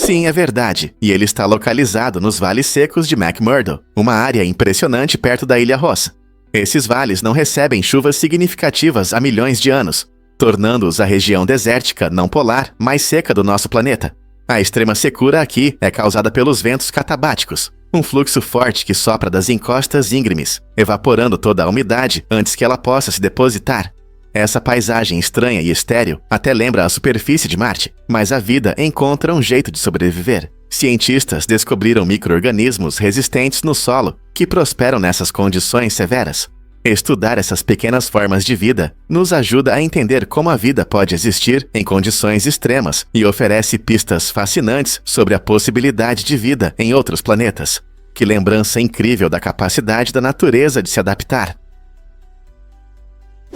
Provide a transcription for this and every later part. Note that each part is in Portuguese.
Sim, é verdade, e ele está localizado nos vales secos de McMurdo, uma área impressionante perto da Ilha Ross. Esses vales não recebem chuvas significativas há milhões de anos, tornando-os a região desértica não polar mais seca do nosso planeta. A extrema secura aqui é causada pelos ventos catabáticos, um fluxo forte que sopra das encostas íngremes, evaporando toda a umidade antes que ela possa se depositar. Essa paisagem estranha e estéril até lembra a superfície de Marte, mas a vida encontra um jeito de sobreviver. Cientistas descobriram micro-organismos resistentes no solo que prosperam nessas condições severas. Estudar essas pequenas formas de vida nos ajuda a entender como a vida pode existir em condições extremas e oferece pistas fascinantes sobre a possibilidade de vida em outros planetas. Que lembrança incrível da capacidade da natureza de se adaptar!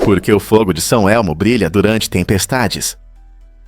Por que o fogo de São Elmo brilha durante tempestades?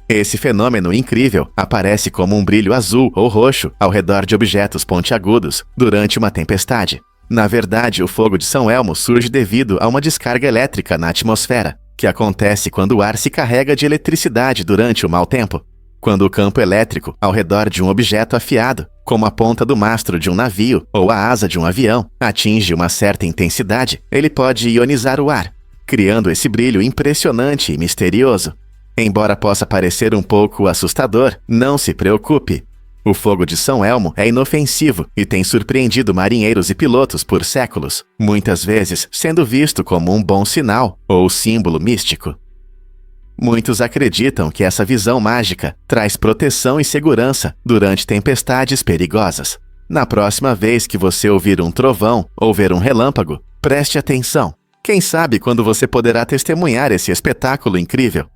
Esse fenômeno incrível aparece como um brilho azul ou roxo ao redor de objetos pontiagudos durante uma tempestade. Na verdade, o fogo de São Elmo surge devido a uma descarga elétrica na atmosfera, que acontece quando o ar se carrega de eletricidade durante o mau tempo. Quando o campo elétrico ao redor de um objeto afiado, como a ponta do mastro de um navio ou a asa de um avião, atinge uma certa intensidade, ele pode ionizar o ar, criando esse brilho impressionante e misterioso. Embora possa parecer um pouco assustador, não se preocupe. O fogo de São Elmo é inofensivo e tem surpreendido marinheiros e pilotos por séculos, muitas vezes sendo visto como um bom sinal ou símbolo místico. Muitos acreditam que essa visão mágica traz proteção e segurança durante tempestades perigosas. Na próxima vez que você ouvir um trovão ou ver um relâmpago, preste atenção. Quem sabe quando você poderá testemunhar esse espetáculo incrível?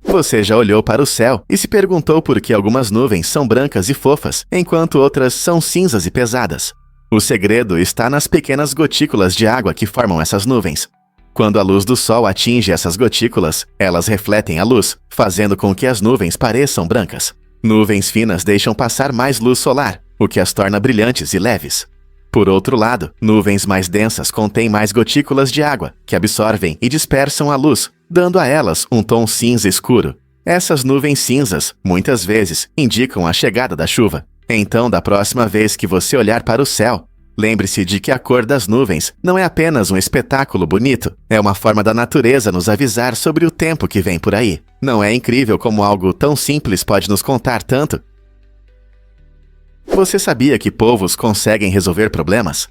Você já olhou para o céu e se perguntou por que algumas nuvens são brancas e fofas, enquanto outras são cinzas e pesadas. O segredo está nas pequenas gotículas de água que formam essas nuvens. Quando a luz do sol atinge essas gotículas, elas refletem a luz, fazendo com que as nuvens pareçam brancas. Nuvens finas deixam passar mais luz solar, o que as torna brilhantes e leves. Por outro lado, nuvens mais densas contêm mais gotículas de água, que absorvem e dispersam a luz, dando a elas um tom cinza escuro. Essas nuvens cinzas, muitas vezes, indicam a chegada da chuva. Então, da próxima vez que você olhar para o céu, lembre-se de que a cor das nuvens não é apenas um espetáculo bonito, é uma forma da natureza nos avisar sobre o tempo que vem por aí. Não é incrível como algo tão simples pode nos contar tanto? Você sabia que polvos conseguem resolver problemas?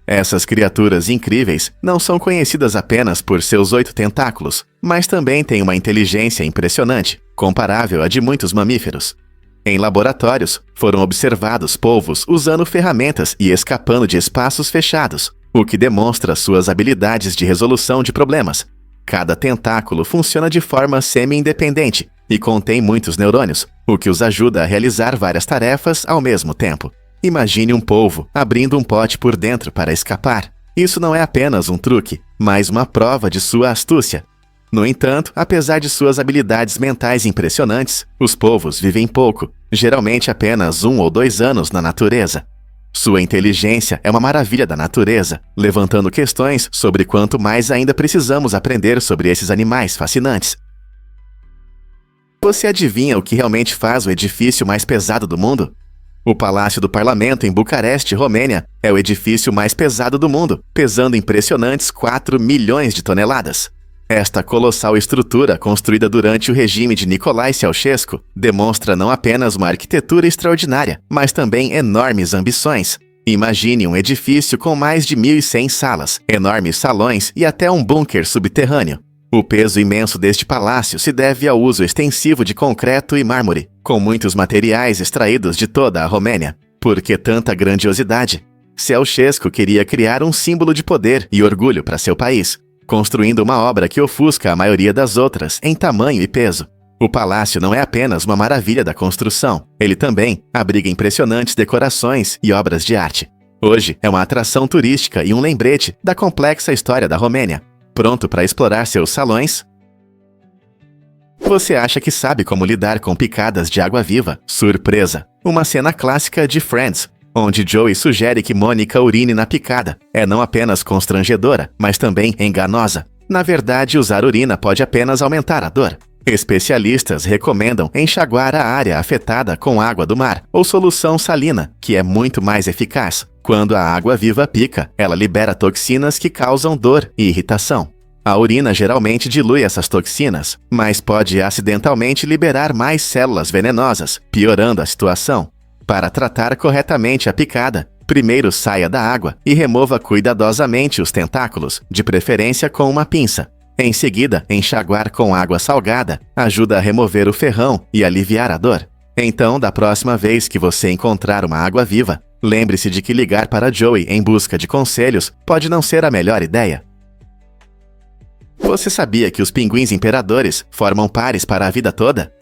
Essas criaturas incríveis não são conhecidas apenas por seus 8 tentáculos, mas também têm uma inteligência impressionante, comparável à de muitos mamíferos. Em laboratórios, foram observados polvos usando ferramentas e escapando de espaços fechados, o que demonstra suas habilidades de resolução de problemas. Cada tentáculo funciona de forma semi-independente e contém muitos neurônios, o que os ajuda a realizar várias tarefas ao mesmo tempo. Imagine um polvo abrindo um pote por dentro para escapar. Isso não é apenas um truque, mas uma prova de sua astúcia. No entanto, apesar de suas habilidades mentais impressionantes, os polvos vivem pouco, geralmente apenas 1 ou 2 anos na natureza. Sua inteligência é uma maravilha da natureza, levantando questões sobre quanto mais ainda precisamos aprender sobre esses animais fascinantes. Você adivinha o que realmente faz o edifício mais pesado do mundo? O Palácio do Parlamento em Bucareste, Romênia, é o edifício mais pesado do mundo, pesando impressionantes 4 milhões de toneladas. Esta colossal estrutura, construída durante o regime de Nicolae Ceausescu, demonstra não apenas uma arquitetura extraordinária, mas também enormes ambições. Imagine um edifício com mais de 1.100 salas, enormes salões e até um bunker subterrâneo. O peso imenso deste palácio se deve ao uso extensivo de concreto e mármore, com muitos materiais extraídos de toda a Romênia. Por que tanta grandiosidade? Ceausescu queria criar um símbolo de poder e orgulho para seu país, construindo uma obra que ofusca a maioria das outras em tamanho e peso. O palácio não é apenas uma maravilha da construção, ele também abriga impressionantes decorações e obras de arte. Hoje é uma atração turística e um lembrete da complexa história da Romênia. Pronto para explorar seus salões? Você acha que sabe como lidar com picadas de água-viva? Surpresa! Uma cena clássica de Friends, onde Joey sugere que Mônica urine na picada, é não apenas constrangedora, mas também enganosa. Na verdade, usar urina pode apenas aumentar a dor. Especialistas recomendam enxaguar a área afetada com água do mar ou solução salina, que é muito mais eficaz. Quando a água-viva pica, ela libera toxinas que causam dor e irritação. A urina geralmente dilui essas toxinas, mas pode acidentalmente liberar mais células venenosas, piorando a situação. Para tratar corretamente a picada, primeiro saia da água e remova cuidadosamente os tentáculos, de preferência com uma pinça. Em seguida, enxaguar com água salgada ajuda a remover o ferrão e aliviar a dor. Então, da próxima vez que você encontrar uma água-viva, lembre-se de que ligar para Joey em busca de conselhos pode não ser a melhor ideia. Você sabia que os pinguins imperadores formam pares para a vida toda?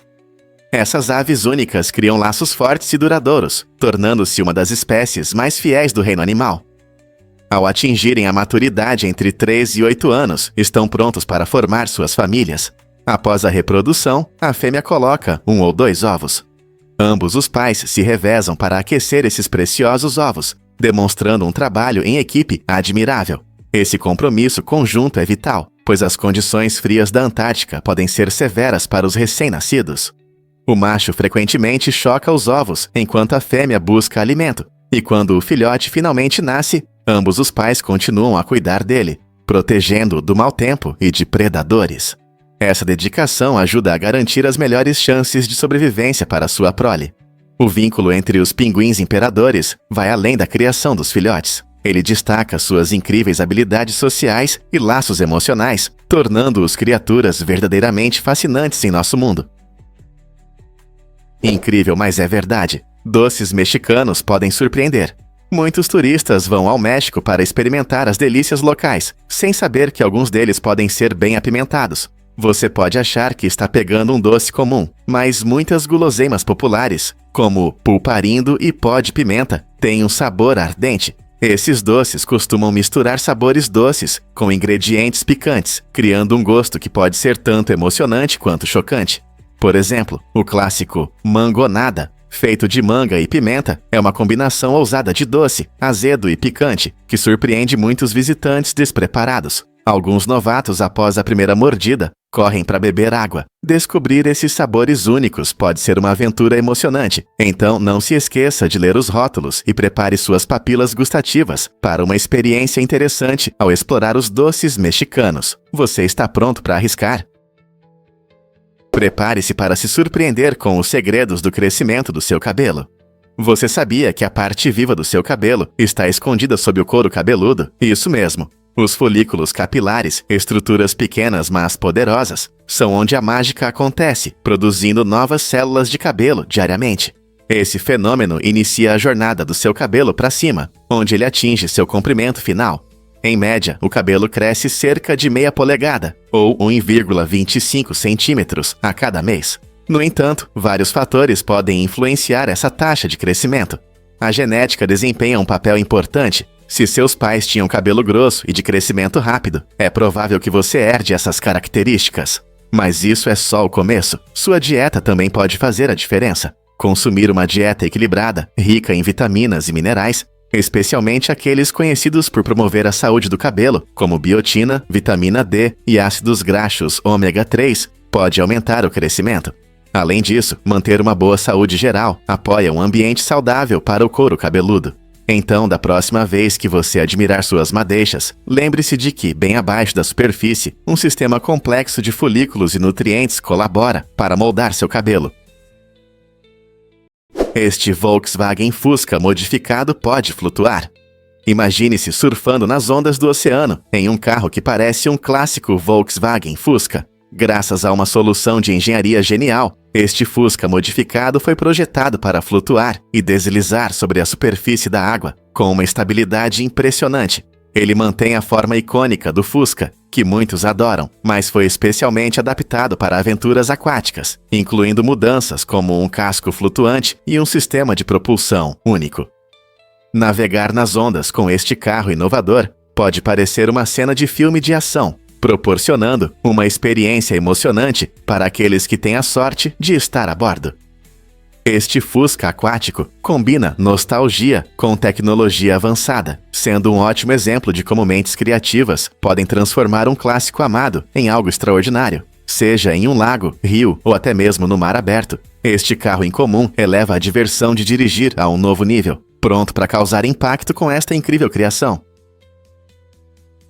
Essas aves únicas criam laços fortes e duradouros, tornando-se uma das espécies mais fiéis do reino animal. Ao atingirem a maturidade entre 3 e 8 anos, estão prontos para formar suas famílias. Após a reprodução, a fêmea coloca 1 ou 2 ovos. Ambos os pais se revezam para aquecer esses preciosos ovos, demonstrando um trabalho em equipe admirável. Esse compromisso conjunto é vital, pois as condições frias da Antártica podem ser severas para os recém-nascidos. O macho frequentemente choca os ovos enquanto a fêmea busca alimento, e quando o filhote finalmente nasce, ambos os pais continuam a cuidar dele, protegendo-o do mau tempo e de predadores. Essa dedicação ajuda a garantir as melhores chances de sobrevivência para sua prole. O vínculo entre os pinguins imperadores vai além da criação dos filhotes. Ele destaca suas incríveis habilidades sociais e laços emocionais, tornando-os criaturas verdadeiramente fascinantes em nosso mundo. Incrível, mas é verdade. Doces mexicanos podem surpreender. Muitos turistas vão ao México para experimentar as delícias locais, sem saber que alguns deles podem ser bem apimentados. Você pode achar que está pegando um doce comum, mas muitas guloseimas populares, como pulparindo e pó de pimenta, têm um sabor ardente. Esses doces costumam misturar sabores doces com ingredientes picantes, criando um gosto que pode ser tanto emocionante quanto chocante. Por exemplo, o clássico mangonada, feito de manga e pimenta, é uma combinação ousada de doce, azedo e picante, que surpreende muitos visitantes despreparados. Alguns novatos, após a primeira mordida, correm para beber água. Descobrir esses sabores únicos pode ser uma aventura emocionante, então não se esqueça de ler os rótulos e prepare suas papilas gustativas para uma experiência interessante ao explorar os doces mexicanos. Você está pronto para arriscar? Prepare-se para se surpreender com os segredos do crescimento do seu cabelo. Você sabia que a parte viva do seu cabelo está escondida sob o couro cabeludo? Isso mesmo. Os folículos capilares, estruturas pequenas mas poderosas, são onde a mágica acontece, produzindo novas células de cabelo diariamente. Esse fenômeno inicia a jornada do seu cabelo para cima, onde ele atinge seu comprimento final. Em média, o cabelo cresce cerca de meia polegada, ou 1,25 centímetros, a cada mês. No entanto, vários fatores podem influenciar essa taxa de crescimento. A genética desempenha um papel importante. Se seus pais tinham cabelo grosso e de crescimento rápido, é provável que você herde essas características. Mas isso é só o começo. Sua dieta também pode fazer a diferença. Consumir uma dieta equilibrada, rica em vitaminas e minerais, especialmente aqueles conhecidos por promover a saúde do cabelo, como biotina, vitamina D e ácidos graxos ômega 3, pode aumentar o crescimento. Além disso, manter uma boa saúde geral apoia um ambiente saudável para o couro cabeludo. Então, da próxima vez que você admirar suas madeixas, lembre-se de que, bem abaixo da superfície, um sistema complexo de folículos e nutrientes colabora para moldar seu cabelo. Este Volkswagen Fusca modificado pode flutuar. Imagine-se surfando nas ondas do oceano, em um carro que parece um clássico Volkswagen Fusca. Graças a uma solução de engenharia genial, este Fusca modificado foi projetado para flutuar e deslizar sobre a superfície da água, com uma estabilidade impressionante. Ele mantém a forma icônica do Fusca, que muitos adoram, mas foi especialmente adaptado para aventuras aquáticas, incluindo mudanças como um casco flutuante e um sistema de propulsão único. Navegar nas ondas com este carro inovador pode parecer uma cena de filme de ação, proporcionando uma experiência emocionante para aqueles que têm a sorte de estar a bordo. Este Fusca aquático combina nostalgia com tecnologia avançada, sendo um ótimo exemplo de como mentes criativas podem transformar um clássico amado em algo extraordinário. Seja em um lago, rio ou até mesmo no mar aberto, este carro incomum eleva a diversão de dirigir a um novo nível, pronto para causar impacto com esta incrível criação.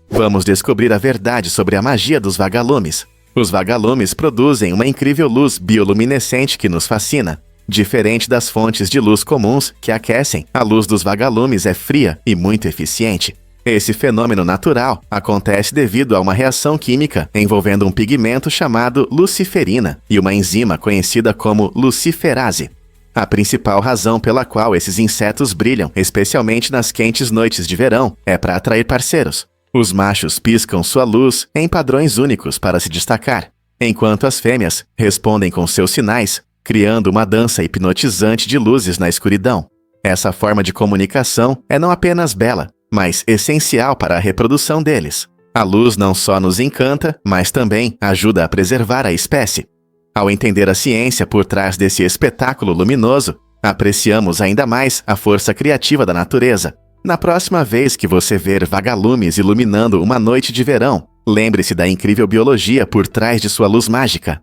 Vamos descobrir a verdade sobre a magia dos vagalumes. Os vagalumes produzem uma incrível luz bioluminescente que nos fascina. Diferente das fontes de luz comuns que aquecem, a luz dos vagalumes é fria e muito eficiente. Esse fenômeno natural acontece devido a uma reação química envolvendo um pigmento chamado luciferina e uma enzima conhecida como luciferase. A principal razão pela qual esses insetos brilham, especialmente nas quentes noites de verão, é para atrair parceiros. Os machos piscam sua luz em padrões únicos para se destacar, enquanto as fêmeas respondem com seus sinais, criando uma dança hipnotizante de luzes na escuridão. Essa forma de comunicação é não apenas bela, mas essencial para a reprodução deles. A luz não só nos encanta, mas também ajuda a preservar a espécie. Ao entender a ciência por trás desse espetáculo luminoso, apreciamos ainda mais a força criativa da natureza. Na próxima vez que você ver vagalumes iluminando uma noite de verão, lembre-se da incrível biologia por trás de sua luz mágica.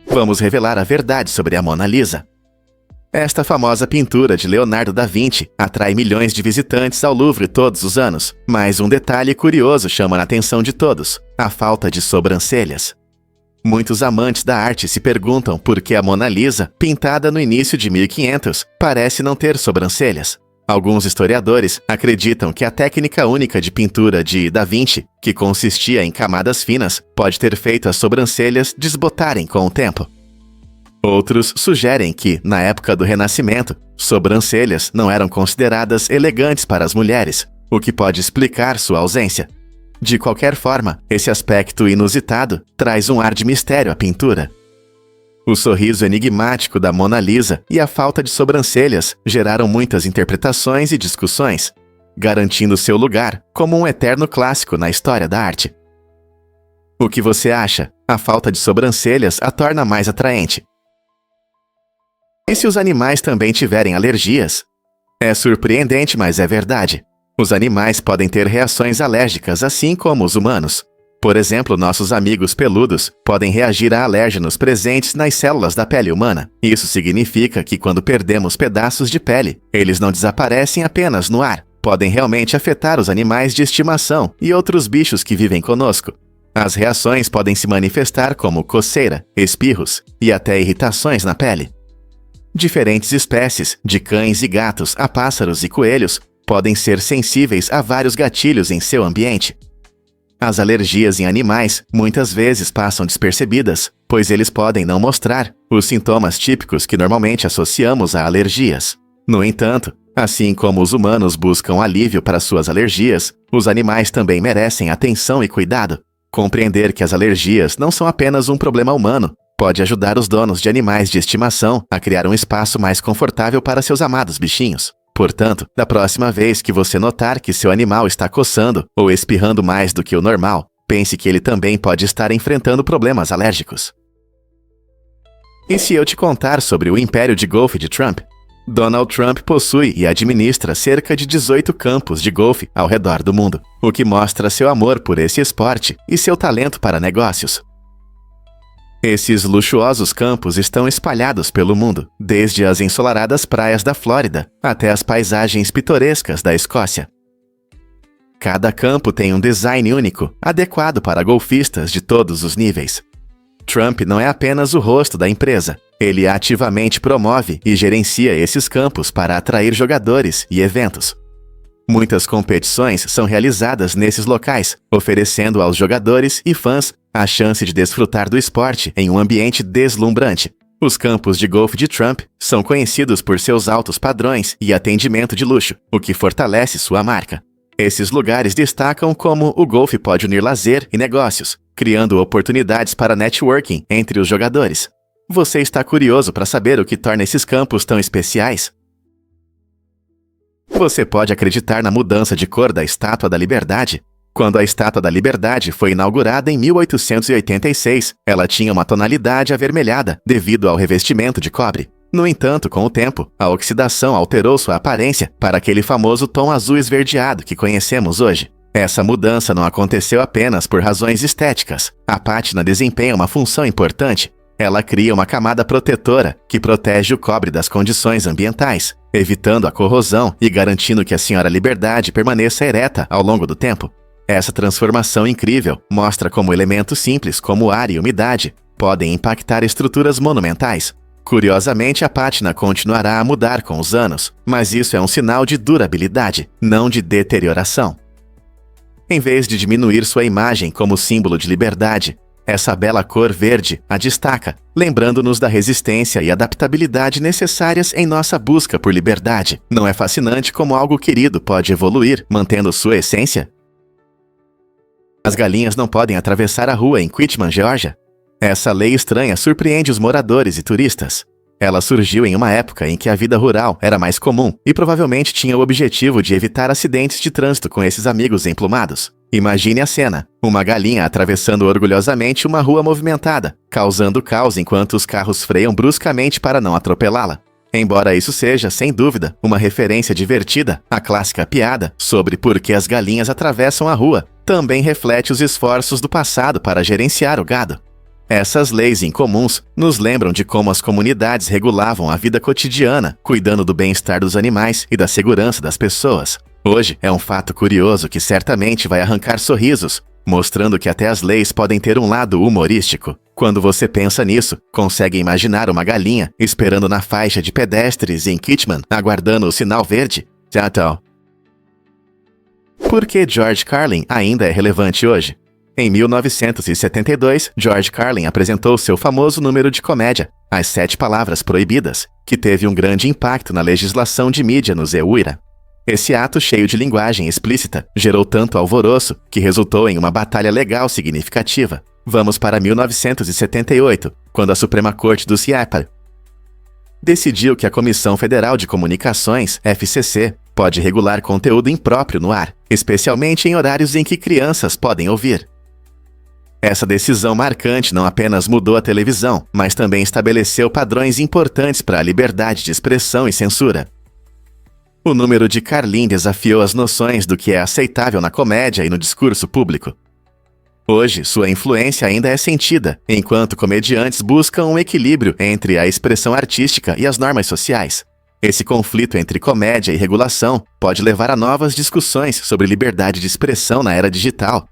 Vamos revelar a verdade sobre a Mona Lisa. Esta famosa pintura de Leonardo da Vinci atrai milhões de visitantes ao Louvre todos os anos, mas um detalhe curioso chama a atenção de todos: a falta de sobrancelhas. Muitos amantes da arte se perguntam por que a Mona Lisa, pintada no início de 1500, parece não ter sobrancelhas. Alguns historiadores acreditam que a técnica única de pintura de Da Vinci, que consistia em camadas finas, pode ter feito as sobrancelhas desbotarem com o tempo. Outros sugerem que, na época do Renascimento, sobrancelhas não eram consideradas elegantes para as mulheres, o que pode explicar sua ausência. De qualquer forma, esse aspecto inusitado traz um ar de mistério à pintura. O sorriso enigmático da Mona Lisa e a falta de sobrancelhas geraram muitas interpretações e discussões, garantindo seu lugar como um eterno clássico na história da arte. O que você acha? A falta de sobrancelhas a torna mais atraente. E se os animais também tiverem alergias? É surpreendente, mas é verdade. Os animais podem ter reações alérgicas, assim como os humanos. Por exemplo, nossos amigos peludos podem reagir a alérgenos presentes nas células da pele humana. Isso significa que quando perdemos pedaços de pele, eles não desaparecem apenas no ar. Podem realmente afetar os animais de estimação e outros bichos que vivem conosco. As reações podem se manifestar como coceira, espirros e até irritações na pele. Diferentes espécies, de cães e gatos a pássaros e coelhos, podem ser sensíveis a vários gatilhos em seu ambiente. As alergias em animais muitas vezes passam despercebidas, pois eles podem não mostrar os sintomas típicos que normalmente associamos a alergias. No entanto, assim como os humanos buscam alívio para suas alergias, os animais também merecem atenção e cuidado. Compreender que as alergias não são apenas um problema humano pode ajudar os donos de animais de estimação a criar um espaço mais confortável para seus amados bichinhos. Portanto, da próxima vez que você notar que seu animal está coçando ou espirrando mais do que o normal, pense que ele também pode estar enfrentando problemas alérgicos. E se eu te contar sobre o império de golfe de Trump? Donald Trump possui e administra cerca de 18 campos de golfe ao redor do mundo, o que mostra seu amor por esse esporte e seu talento para negócios. Esses luxuosos campos estão espalhados pelo mundo, desde as ensolaradas praias da Flórida até as paisagens pitorescas da Escócia. Cada campo tem um design único, adequado para golfistas de todos os níveis. Trump não é apenas o rosto da empresa, ele ativamente promove e gerencia esses campos para atrair jogadores e eventos. Muitas competições são realizadas nesses locais, oferecendo aos jogadores e fãs a chance de desfrutar do esporte em um ambiente deslumbrante. Os campos de golfe de Trump são conhecidos por seus altos padrões e atendimento de luxo, o que fortalece sua marca. Esses lugares destacam como o golfe pode unir lazer e negócios, criando oportunidades para networking entre os jogadores. Você está curioso para saber o que torna esses campos tão especiais? Você pode acreditar na mudança de cor da Estátua da Liberdade? Quando a Estátua da Liberdade foi inaugurada em 1886, ela tinha uma tonalidade avermelhada devido ao revestimento de cobre. No entanto, com o tempo, a oxidação alterou sua aparência para aquele famoso tom azul esverdeado que conhecemos hoje. Essa mudança não aconteceu apenas por razões estéticas. A pátina desempenha uma função importante. Ela cria uma camada protetora que protege o cobre das condições ambientais, evitando a corrosão e garantindo que a Senhora Liberdade permaneça ereta ao longo do tempo. Essa transformação incrível mostra como elementos simples como ar e umidade podem impactar estruturas monumentais. Curiosamente, a pátina continuará a mudar com os anos, mas isso é um sinal de durabilidade, não de deterioração. Em vez de diminuir sua imagem como símbolo de liberdade, essa bela cor verde a destaca, lembrando-nos da resistência e adaptabilidade necessárias em nossa busca por liberdade. Não é fascinante como algo querido pode evoluir, mantendo sua essência? As galinhas não podem atravessar a rua em Quitman, Geórgia. Essa lei estranha surpreende os moradores e turistas. Ela surgiu em uma época em que a vida rural era mais comum e provavelmente tinha o objetivo de evitar acidentes de trânsito com esses amigos emplumados. Imagine a cena: uma galinha atravessando orgulhosamente uma rua movimentada, causando caos enquanto os carros freiam bruscamente para não atropelá-la. Embora isso seja, sem dúvida, uma referência divertida, a clássica piada sobre por que as galinhas atravessam a rua também reflete os esforços do passado para gerenciar o gado. Essas leis incomuns nos lembram de como as comunidades regulavam a vida cotidiana, cuidando do bem-estar dos animais e da segurança das pessoas. Hoje é um fato curioso que certamente vai arrancar sorrisos, mostrando que até as leis podem ter um lado humorístico. Quando você pensa nisso, consegue imaginar uma galinha esperando na faixa de pedestres em Quitman, aguardando o sinal verde? Tchau. Por que George Carlin ainda é relevante hoje? Em 1972, George Carlin apresentou seu famoso número de comédia, As 7 Palavras Proibidas, que teve um grande impacto na legislação de mídia no Zeuira. Esse ato cheio de linguagem explícita gerou tanto alvoroço que resultou em uma batalha legal significativa. Vamos para 1978, quando a Suprema Corte do Seattle decidiu que a Comissão Federal de Comunicações, FCC, pode regular conteúdo impróprio no ar, especialmente em horários em que crianças podem ouvir. Essa decisão marcante não apenas mudou a televisão, mas também estabeleceu padrões importantes para a liberdade de expressão e censura. O número de Carlin desafiou as noções do que é aceitável na comédia e no discurso público. Hoje, sua influência ainda é sentida, enquanto comediantes buscam um equilíbrio entre a expressão artística e as normas sociais. Esse conflito entre comédia e regulação pode levar a novas discussões sobre liberdade de expressão na era digital.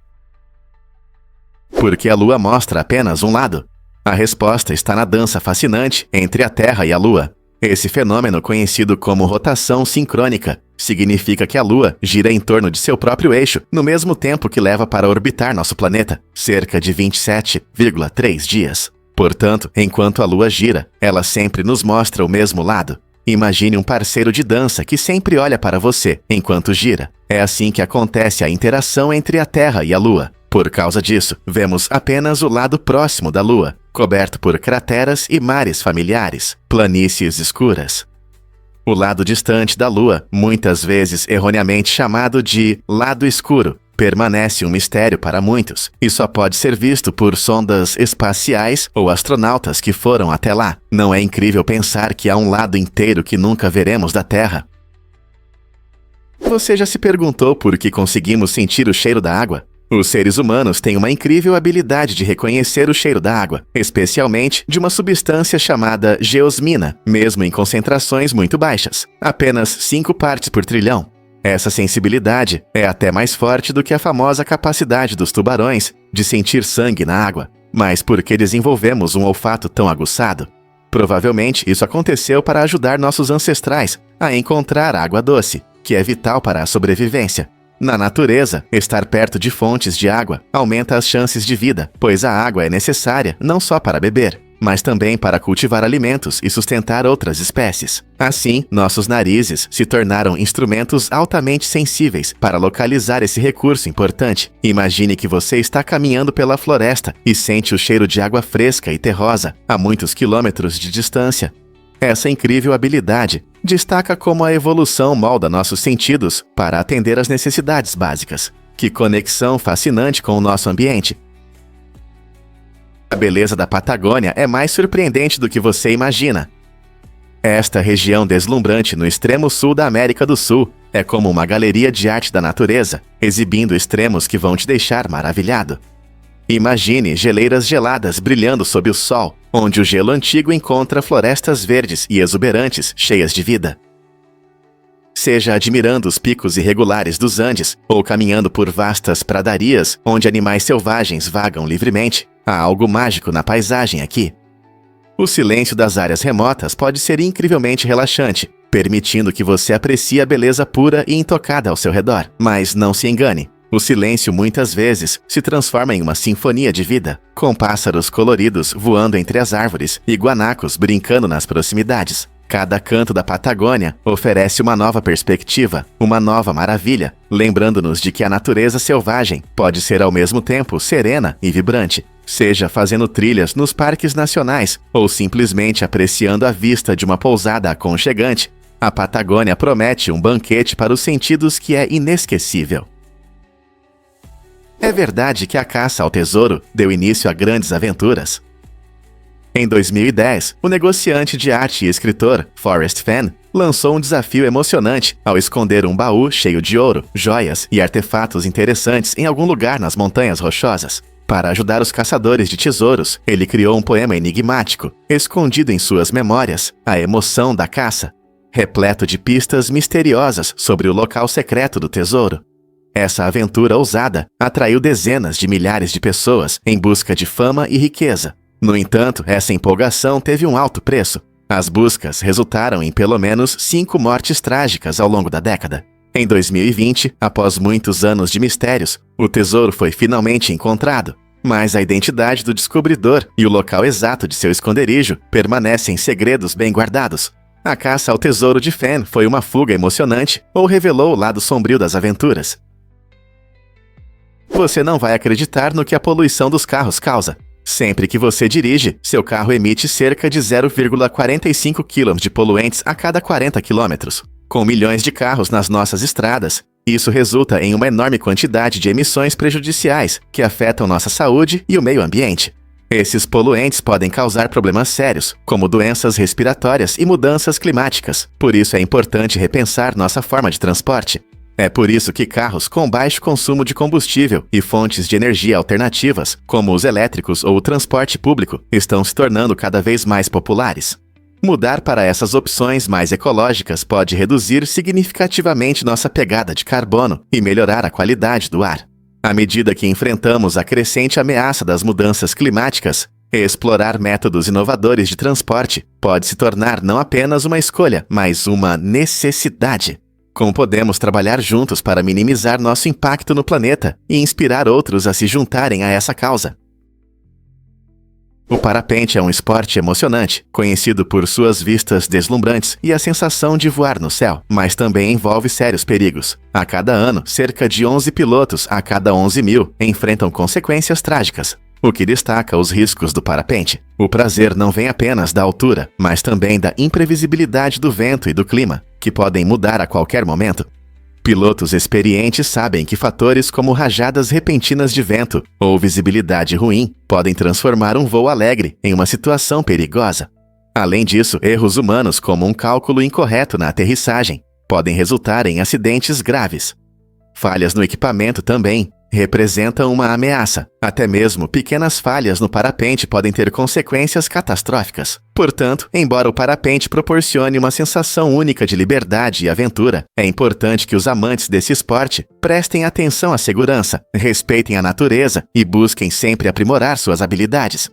Por que a Lua mostra apenas um lado? A resposta está na dança fascinante entre a Terra e a Lua. Esse fenômeno, conhecido como rotação sincrônica, significa que a Lua gira em torno de seu próprio eixo no mesmo tempo que leva para orbitar nosso planeta, cerca de 27,3 dias. Portanto, enquanto a Lua gira, ela sempre nos mostra o mesmo lado. Imagine um parceiro de dança que sempre olha para você enquanto gira. É assim que acontece a interação entre a Terra e a Lua. Por causa disso, vemos apenas o lado próximo da Lua, coberto por crateras e mares familiares, planícies escuras. O lado distante da Lua, muitas vezes erroneamente chamado de lado escuro, permanece um mistério para muitos e só pode ser visto por sondas espaciais ou astronautas que foram até lá. Não é incrível pensar que há um lado inteiro que nunca veremos da Terra? Você já se perguntou por que conseguimos sentir o cheiro da água? Os seres humanos têm uma incrível habilidade de reconhecer o cheiro da água, especialmente de uma substância chamada geosmina, mesmo em concentrações muito baixas, apenas 5 partes por trilhão. Essa sensibilidade é até mais forte do que a famosa capacidade dos tubarões de sentir sangue na água. Mas por que desenvolvemos um olfato tão aguçado? Provavelmente isso aconteceu para ajudar nossos ancestrais a encontrar água doce, que é vital para a sobrevivência. Na natureza, estar perto de fontes de água aumenta as chances de vida, pois a água é necessária não só para beber, mas também para cultivar alimentos e sustentar outras espécies. Assim, nossos narizes se tornaram instrumentos altamente sensíveis para localizar esse recurso importante. Imagine que você está caminhando pela floresta e sente o cheiro de água fresca e terrosa a muitos quilômetros de distância. Essa incrível habilidade destaca como a evolução molda nossos sentidos para atender às necessidades básicas. Que conexão fascinante com o nosso ambiente! A beleza da Patagônia é mais surpreendente do que você imagina. Esta região deslumbrante no extremo sul da América do Sul é como uma galeria de arte da natureza, exibindo extremos que vão te deixar maravilhado. Imagine geleiras geladas brilhando sob o sol, onde o gelo antigo encontra florestas verdes e exuberantes, cheias de vida. Seja admirando os picos irregulares dos Andes ou caminhando por vastas pradarias onde animais selvagens vagam livremente, há algo mágico na paisagem aqui. O silêncio das áreas remotas pode ser incrivelmente relaxante, permitindo que você aprecie a beleza pura e intocada ao seu redor. Mas não se engane, o silêncio muitas vezes se transforma em uma sinfonia de vida, com pássaros coloridos voando entre as árvores e guanacos brincando nas proximidades. Cada canto da Patagônia oferece uma nova perspectiva, uma nova maravilha, lembrando-nos de que a natureza selvagem pode ser ao mesmo tempo serena e vibrante, seja fazendo trilhas nos parques nacionais ou simplesmente apreciando a vista de uma pousada aconchegante. A Patagônia promete um banquete para os sentidos que é inesquecível. É verdade que a caça ao tesouro deu início a grandes aventuras. Em 2010, o negociante de arte e escritor Forrest Fenn lançou um desafio emocionante ao esconder um baú cheio de ouro, joias e artefatos interessantes em algum lugar nas Montanhas Rochosas. Para ajudar os caçadores de tesouros, ele criou um poema enigmático, escondido em suas memórias, A Emoção da Caça, repleto de pistas misteriosas sobre o local secreto do tesouro. Essa aventura ousada atraiu dezenas de milhares de pessoas em busca de fama e riqueza. No entanto, essa empolgação teve um alto preço. As buscas resultaram em pelo menos 5 mortes trágicas ao longo da década. Em 2020, após muitos anos de mistérios, o tesouro foi finalmente encontrado, mas a identidade do descobridor e o local exato de seu esconderijo permanecem segredos bem guardados. A caça ao tesouro de Fenn foi uma fuga emocionante ou revelou o lado sombrio das aventuras? Você não vai acreditar no que a poluição dos carros causa. Sempre que você dirige, seu carro emite cerca de 0,45 kg de poluentes a cada 40 km. Com milhões de carros nas nossas estradas, isso resulta em uma enorme quantidade de emissões prejudiciais que afetam nossa saúde e o meio ambiente. Esses poluentes podem causar problemas sérios, como doenças respiratórias e mudanças climáticas. Por isso é importante repensar nossa forma de transporte. É por isso que carros com baixo consumo de combustível e fontes de energia alternativas, como os elétricos ou o transporte público, estão se tornando cada vez mais populares. Mudar para essas opções mais ecológicas pode reduzir significativamente nossa pegada de carbono e melhorar a qualidade do ar. À medida que enfrentamos a crescente ameaça das mudanças climáticas, explorar métodos inovadores de transporte pode se tornar não apenas uma escolha, mas uma necessidade. Como podemos trabalhar juntos para minimizar nosso impacto no planeta e inspirar outros a se juntarem a essa causa? O parapente é um esporte emocionante, conhecido por suas vistas deslumbrantes e a sensação de voar no céu, mas também envolve sérios perigos. A cada ano, cerca de 11 pilotos a cada 11 mil enfrentam consequências trágicas, o que destaca os riscos do parapente. O prazer não vem apenas da altura, mas também da imprevisibilidade do vento e do clima, que podem mudar a qualquer momento. Pilotos experientes sabem que fatores como rajadas repentinas de vento ou visibilidade ruim podem transformar um voo alegre em uma situação perigosa. Além disso, erros humanos como um cálculo incorreto na aterrissagem podem resultar em acidentes graves. Falhas no equipamento também representam uma ameaça. Até mesmo pequenas falhas no parapente podem ter consequências catastróficas. Portanto, embora o parapente proporcione uma sensação única de liberdade e aventura, é importante que os amantes desse esporte prestem atenção à segurança, respeitem a natureza e busquem sempre aprimorar suas habilidades.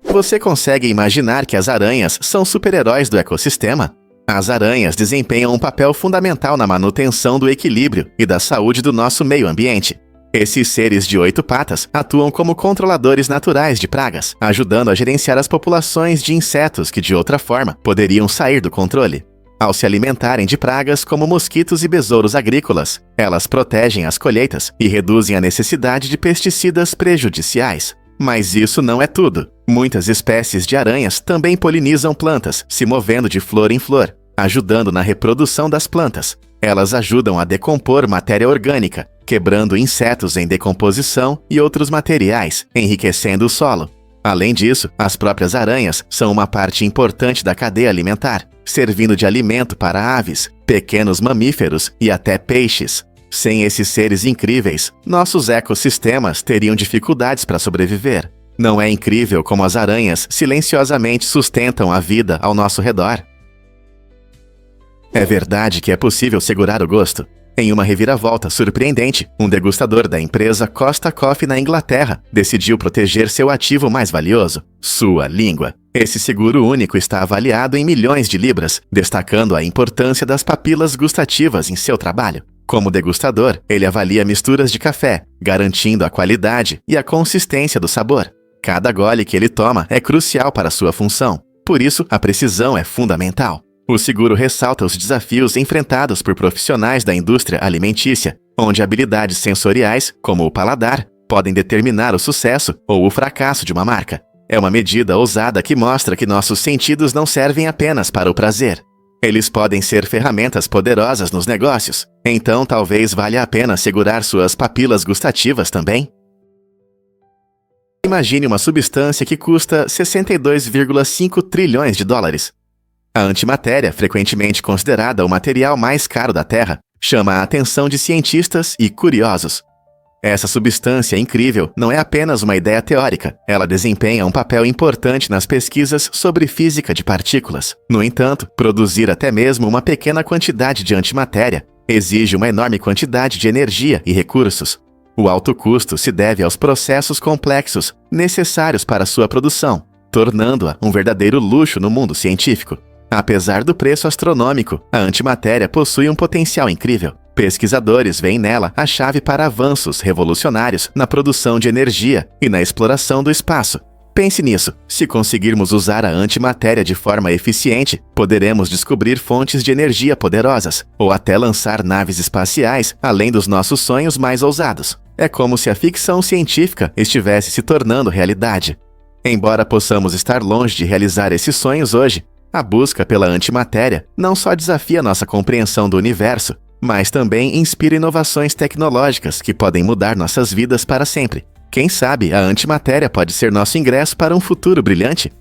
Você consegue imaginar que as aranhas são super-heróis do ecossistema? As aranhas desempenham um papel fundamental na manutenção do equilíbrio e da saúde do nosso meio ambiente. Esses seres de 8 patas atuam como controladores naturais de pragas, ajudando a gerenciar as populações de insetos que, de outra forma, poderiam sair do controle. Ao se alimentarem de pragas como mosquitos e besouros agrícolas, elas protegem as colheitas e reduzem a necessidade de pesticidas prejudiciais. Mas isso não é tudo. Muitas espécies de aranhas também polinizam plantas, se movendo de flor em flor, ajudando na reprodução das plantas. Elas ajudam a decompor matéria orgânica, quebrando insetos em decomposição e outros materiais, enriquecendo o solo. Além disso, as próprias aranhas são uma parte importante da cadeia alimentar, servindo de alimento para aves, pequenos mamíferos e até peixes. Sem esses seres incríveis, nossos ecossistemas teriam dificuldades para sobreviver. Não é incrível como as aranhas silenciosamente sustentam a vida ao nosso redor? É verdade que é possível segurar o gosto. Em uma reviravolta surpreendente, um degustador da empresa Costa Coffee na Inglaterra decidiu proteger seu ativo mais valioso, sua língua. Esse seguro único está avaliado em milhões de libras, destacando a importância das papilas gustativas em seu trabalho. Como degustador, ele avalia misturas de café, garantindo a qualidade e a consistência do sabor. Cada gole que ele toma é crucial para sua função, por isso a precisão é fundamental. O seguro ressalta os desafios enfrentados por profissionais da indústria alimentícia, onde habilidades sensoriais, como o paladar, podem determinar o sucesso ou o fracasso de uma marca. É uma medida ousada que mostra que nossos sentidos não servem apenas para o prazer. Eles podem ser ferramentas poderosas nos negócios, então talvez valha a pena segurar suas papilas gustativas também. Imagine uma substância que custa 62,5 trilhões de dólares. A antimatéria, frequentemente considerada o material mais caro da Terra, chama a atenção de cientistas e curiosos. Essa substância incrível não é apenas uma ideia teórica, ela desempenha um papel importante nas pesquisas sobre física de partículas. No entanto, produzir até mesmo uma pequena quantidade de antimatéria exige uma enorme quantidade de energia e recursos. O alto custo se deve aos processos complexos necessários para sua produção, tornando-a um verdadeiro luxo no mundo científico. Apesar do preço astronômico, a antimatéria possui um potencial incrível. Pesquisadores veem nela a chave para avanços revolucionários na produção de energia e na exploração do espaço. Pense nisso, se conseguirmos usar a antimatéria de forma eficiente, poderemos descobrir fontes de energia poderosas, ou até lançar naves espaciais além dos nossos sonhos mais ousados. É como se a ficção científica estivesse se tornando realidade. Embora possamos estar longe de realizar esses sonhos hoje, a busca pela antimatéria não só desafia nossa compreensão do universo, mas também inspira inovações tecnológicas que podem mudar nossas vidas para sempre. Quem sabe a antimatéria pode ser nosso ingresso para um futuro brilhante?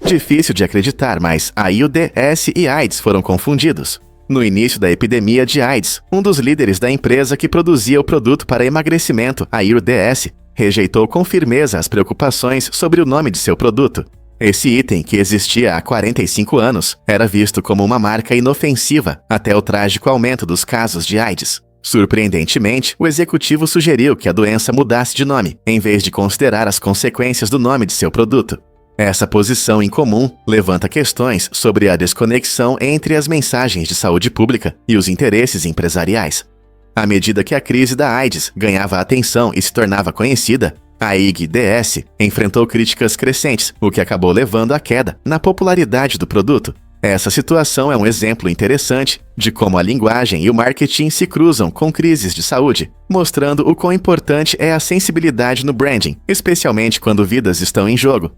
Difícil de acreditar, mas AIDS e AIDS foram confundidos. No início da epidemia de AIDS, um dos líderes da empresa que produzia o produto para emagrecimento, AIDS, rejeitou com firmeza as preocupações sobre o nome de seu produto. Esse item, que existia há 45 anos, era visto como uma marca inofensiva até o trágico aumento dos casos de AIDS. Surpreendentemente, o executivo sugeriu que a doença mudasse de nome, em vez de considerar as consequências do nome de seu produto. Essa posição incomum levanta questões sobre a desconexão entre as mensagens de saúde pública e os interesses empresariais. À medida que a crise da AIDS ganhava atenção e se tornava conhecida, a AIDS enfrentou críticas crescentes, o que acabou levando à queda na popularidade do produto. Essa situação é um exemplo interessante de como a linguagem e o marketing se cruzam com crises de saúde, mostrando o quão importante é a sensibilidade no branding, especialmente quando vidas estão em jogo.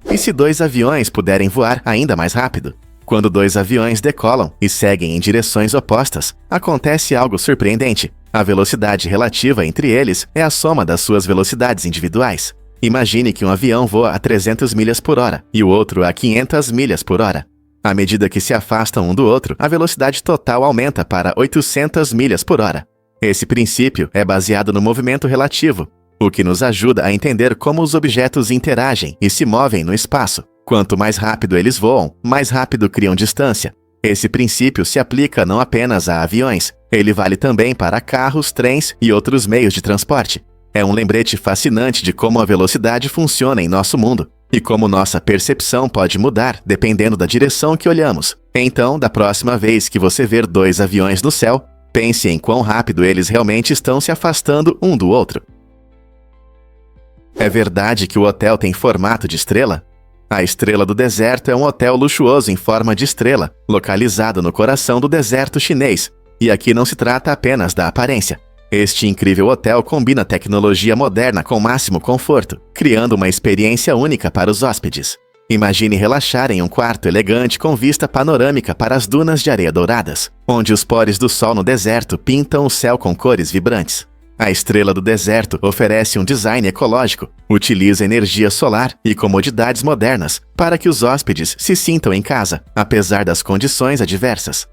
E se dois aviões puderem voar ainda mais rápido? Quando dois aviões decolam e seguem em direções opostas, acontece algo surpreendente. A velocidade relativa entre eles é a soma das suas velocidades individuais. Imagine que um avião voa a 300 milhas por hora e o outro a 500 milhas por hora. À medida que se afastam um do outro, a velocidade total aumenta para 800 milhas por hora. Esse princípio é baseado no movimento relativo, o que nos ajuda a entender como os objetos interagem e se movem no espaço. Quanto mais rápido eles voam, mais rápido criam distância. Esse princípio se aplica não apenas a aviões, ele vale também para carros, trens e outros meios de transporte. É um lembrete fascinante de como a velocidade funciona em nosso mundo e como nossa percepção pode mudar dependendo da direção que olhamos. Então, da próxima vez que você ver dois aviões no céu, pense em quão rápido eles realmente estão se afastando um do outro. É verdade que o hotel tem formato de estrela? A Estrela do Deserto é um hotel luxuoso em forma de estrela, localizado no coração do deserto chinês. E aqui não se trata apenas da aparência. Este incrível hotel combina tecnologia moderna com máximo conforto, criando uma experiência única para os hóspedes. Imagine relaxar em um quarto elegante com vista panorâmica para as dunas de areia douradas, onde os pores do sol no deserto pintam o céu com cores vibrantes. A estrela do deserto oferece um design ecológico, utiliza energia solar e comodidades modernas para que os hóspedes se sintam em casa, apesar das condições adversas.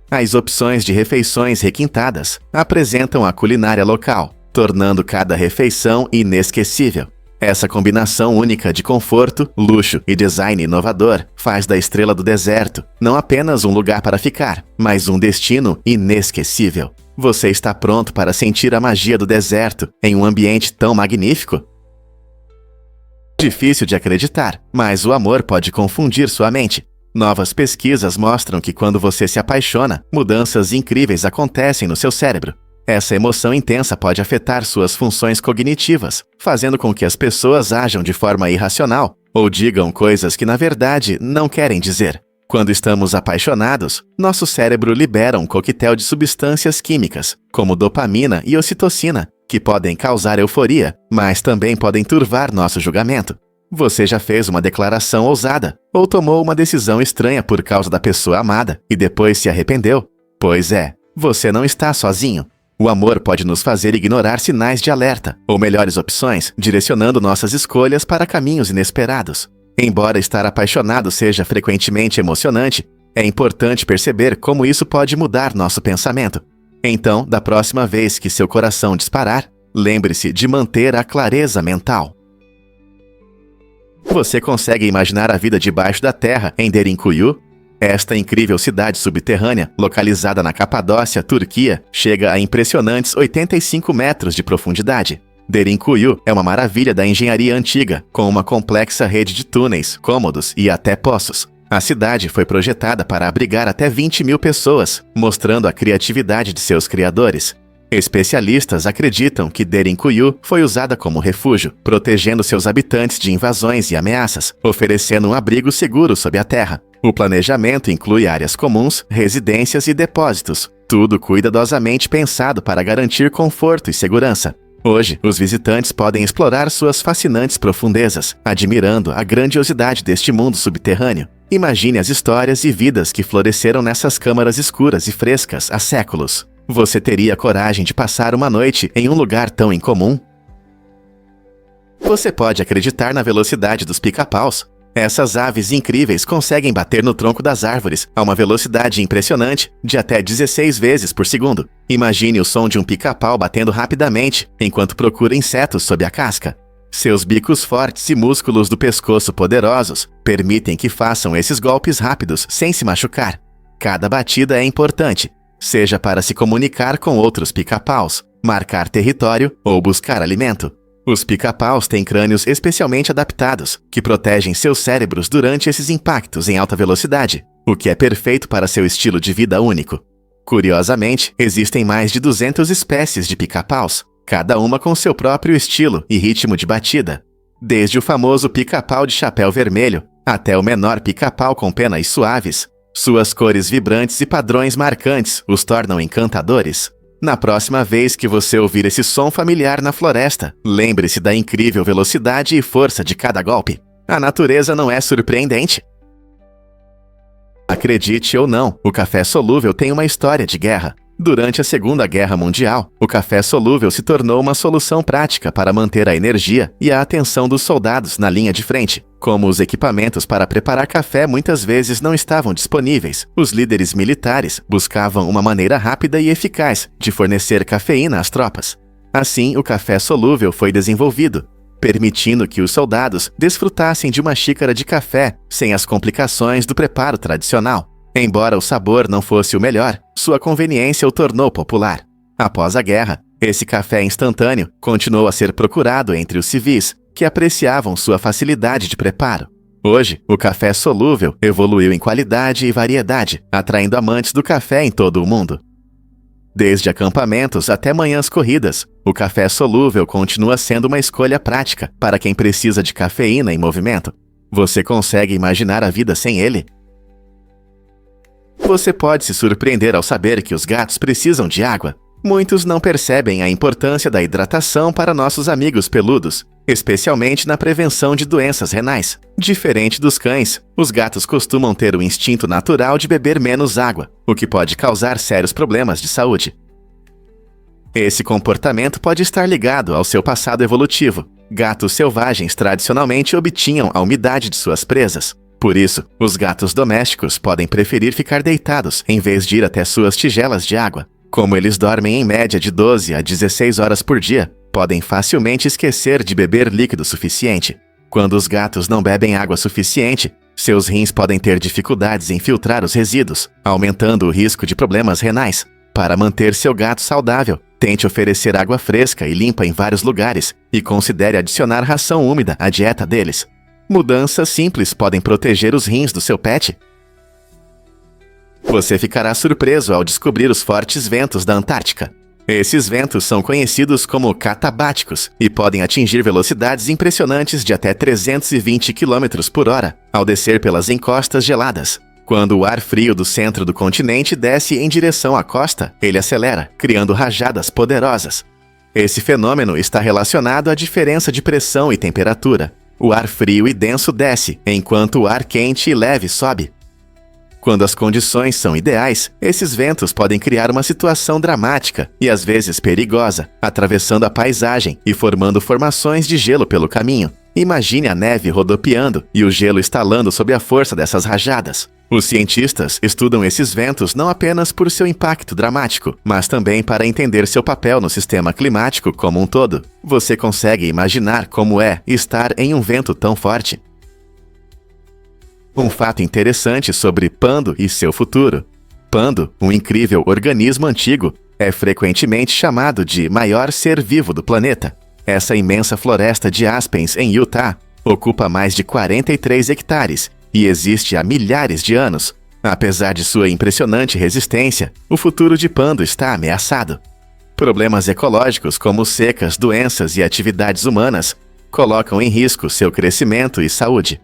As opções de refeições requintadas apresentam a culinária local, tornando cada refeição inesquecível. Essa combinação única de conforto, luxo e design inovador faz da Estrela do Deserto não apenas um lugar para ficar, mas um destino inesquecível. Você está pronto para sentir a magia do deserto em um ambiente tão magnífico? Difícil de acreditar, mas o amor pode confundir sua mente. Novas pesquisas mostram que quando você se apaixona, mudanças incríveis acontecem no seu cérebro. Essa emoção intensa pode afetar suas funções cognitivas, fazendo com que as pessoas ajam de forma irracional ou digam coisas que na verdade não querem dizer. Quando estamos apaixonados, nosso cérebro libera um coquetel de substâncias químicas, como dopamina e ocitocina, que podem causar euforia, mas também podem turvar nosso julgamento. Você já fez uma declaração ousada ou tomou uma decisão estranha por causa da pessoa amada e depois se arrependeu? Pois é, você não está sozinho. O amor pode nos fazer ignorar sinais de alerta ou melhores opções, direcionando nossas escolhas para caminhos inesperados. Embora estar apaixonado seja frequentemente emocionante, é importante perceber como isso pode mudar nosso pensamento. Então, da próxima vez que seu coração disparar, lembre-se de manter a clareza mental. Você consegue imaginar a vida debaixo da terra em Derinkuyu? Esta incrível cidade subterrânea, localizada na Capadócia, Turquia, chega a impressionantes 85 metros de profundidade. Derinkuyu é uma maravilha da engenharia antiga, com uma complexa rede de túneis, cômodos e até poços. A cidade foi projetada para abrigar até 20 mil pessoas, mostrando a criatividade de seus criadores. Especialistas acreditam que Derinkuyu foi usada como refúgio, protegendo seus habitantes de invasões e ameaças, oferecendo um abrigo seguro sob a terra. O planejamento inclui áreas comuns, residências e depósitos, tudo cuidadosamente pensado para garantir conforto e segurança. Hoje, os visitantes podem explorar suas fascinantes profundezas, admirando a grandiosidade deste mundo subterrâneo. Imagine as histórias e vidas que floresceram nessas câmaras escuras e frescas há séculos. Você teria coragem de passar uma noite em um lugar tão incomum? Você pode acreditar na velocidade dos pica-paus. Essas aves incríveis conseguem bater no tronco das árvores a uma velocidade impressionante de até 16 vezes por segundo. Imagine o som de um pica-pau batendo rapidamente enquanto procura insetos sob a casca. Seus bicos fortes e músculos do pescoço poderosos permitem que façam esses golpes rápidos sem se machucar. Cada batida é importante, seja para se comunicar com outros pica-paus, marcar território ou buscar alimento. Os pica-paus têm crânios especialmente adaptados, que protegem seus cérebros durante esses impactos em alta velocidade, o que é perfeito para seu estilo de vida único. Curiosamente, existem mais de 200 espécies de pica-paus, cada uma com seu próprio estilo e ritmo de batida. Desde o famoso pica-pau de chapéu vermelho até o menor pica-pau com penas suaves, suas cores vibrantes e padrões marcantes os tornam encantadores. Na próxima vez que você ouvir esse som familiar na floresta, lembre-se da incrível velocidade e força de cada golpe. A natureza não é surpreendente? Acredite ou não, o café solúvel tem uma história de guerra. Durante a Segunda Guerra Mundial, o café solúvel se tornou uma solução prática para manter a energia e a atenção dos soldados na linha de frente. Como os equipamentos para preparar café muitas vezes não estavam disponíveis, os líderes militares buscavam uma maneira rápida e eficaz de fornecer cafeína às tropas. Assim, o café solúvel foi desenvolvido, permitindo que os soldados desfrutassem de uma xícara de café sem as complicações do preparo tradicional. Embora o sabor não fosse o melhor, sua conveniência o tornou popular. Após a guerra, esse café instantâneo continuou a ser procurado entre os civis, que apreciavam sua facilidade de preparo. Hoje, o café solúvel evoluiu em qualidade e variedade, atraindo amantes do café em todo o mundo. Desde acampamentos até manhãs corridas, o café solúvel continua sendo uma escolha prática para quem precisa de cafeína em movimento. Você consegue imaginar a vida sem ele? Você pode se surpreender ao saber que os gatos precisam de água. Muitos não percebem a importância da hidratação para nossos amigos peludos, especialmente na prevenção de doenças renais. Diferente dos cães, os gatos costumam ter o instinto natural de beber menos água, o que pode causar sérios problemas de saúde. Esse comportamento pode estar ligado ao seu passado evolutivo. Gatos selvagens tradicionalmente obtinham a umidade de suas presas. Por isso, os gatos domésticos podem preferir ficar deitados em vez de ir até suas tigelas de água. Como eles dormem em média de 12 a 16 horas por dia, podem facilmente esquecer de beber líquido suficiente. Quando os gatos não bebem água suficiente, seus rins podem ter dificuldades em filtrar os resíduos, aumentando o risco de problemas renais. Para manter seu gato saudável, tente oferecer água fresca e limpa em vários lugares e considere adicionar ração úmida à dieta deles. Mudanças simples podem proteger os rins do seu pet. Você ficará surpreso ao descobrir os fortes ventos da Antártica. Esses ventos são conhecidos como catabáticos e podem atingir velocidades impressionantes de até 320 km por hora ao descer pelas encostas geladas. Quando o ar frio do centro do continente desce em direção à costa, ele acelera, criando rajadas poderosas. Esse fenômeno está relacionado à diferença de pressão e temperatura. O ar frio e denso desce, enquanto o ar quente e leve sobe. Quando as condições são ideais, esses ventos podem criar uma situação dramática e às vezes perigosa, atravessando a paisagem e formando formações de gelo pelo caminho. Imagine a neve rodopiando e o gelo estalando sob a força dessas rajadas. Os cientistas estudam esses ventos não apenas por seu impacto dramático, mas também para entender seu papel no sistema climático como um todo. Você consegue imaginar como é estar em um vento tão forte? Um fato interessante sobre Pando e seu futuro. Pando, um incrível organismo antigo, é frequentemente chamado de maior ser vivo do planeta. Essa imensa floresta de aspens em Utah ocupa mais de 43 hectares e existe há milhares de anos. Apesar de sua impressionante resistência, o futuro de Pando está ameaçado. Problemas ecológicos como secas, doenças e atividades humanas colocam em risco seu crescimento e saúde.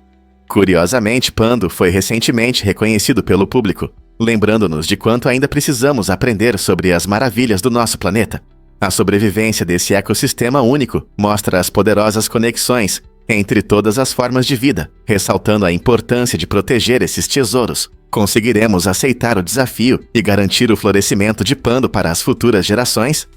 Curiosamente, Pando foi recentemente reconhecido pelo público, lembrando-nos de quanto ainda precisamos aprender sobre as maravilhas do nosso planeta. A sobrevivência desse ecossistema único mostra as poderosas conexões entre todas as formas de vida, ressaltando a importância de proteger esses tesouros. Conseguiremos aceitar o desafio e garantir o florescimento de Pando para as futuras gerações?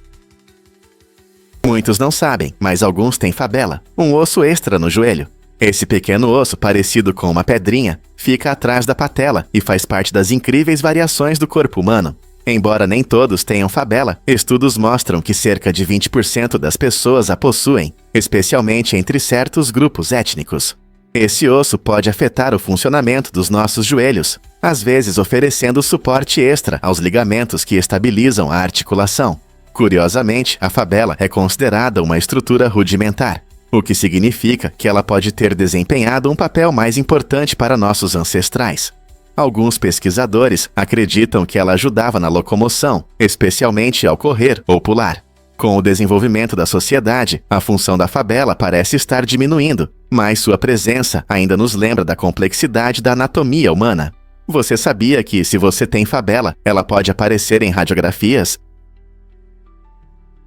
Muitos não sabem, mas alguns têm fabela, um osso extra no joelho. Esse pequeno osso, parecido com uma pedrinha, fica atrás da patela e faz parte das incríveis variações do corpo humano. Embora nem todos tenham fabela, estudos mostram que cerca de 20% das pessoas a possuem, especialmente entre certos grupos étnicos. Esse osso pode afetar o funcionamento dos nossos joelhos, às vezes oferecendo suporte extra aos ligamentos que estabilizam a articulação. Curiosamente, a fabela é considerada uma estrutura rudimentar, o que significa que ela pode ter desempenhado um papel mais importante para nossos ancestrais. Alguns pesquisadores acreditam que ela ajudava na locomoção, especialmente ao correr ou pular. Com o desenvolvimento da sociedade, a função da fabela parece estar diminuindo, mas sua presença ainda nos lembra da complexidade da anatomia humana. Você sabia que, se você tem fabela, ela pode aparecer em radiografias?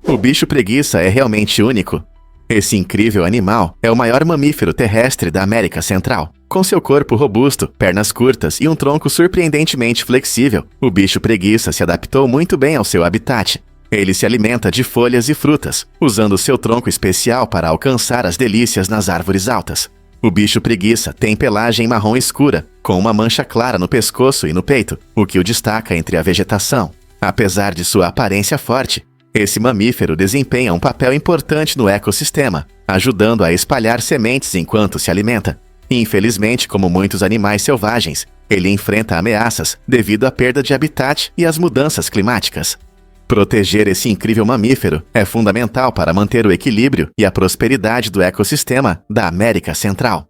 O bicho preguiça é realmente único. Esse incrível animal é o maior mamífero terrestre da América Central. Com seu corpo robusto, pernas curtas e um tronco surpreendentemente flexível, o bicho preguiça se adaptou muito bem ao seu habitat. Ele se alimenta de folhas e frutas, usando seu tronco especial para alcançar as delícias nas árvores altas. O bicho preguiça tem pelagem marrom escura, com uma mancha clara no pescoço e no peito, o que o destaca entre a vegetação. Apesar de sua aparência forte, esse mamífero desempenha um papel importante no ecossistema, ajudando a espalhar sementes enquanto se alimenta. Infelizmente, como muitos animais selvagens, ele enfrenta ameaças devido à perda de habitat e às mudanças climáticas. Proteger esse incrível mamífero é fundamental para manter o equilíbrio e a prosperidade do ecossistema da América Central.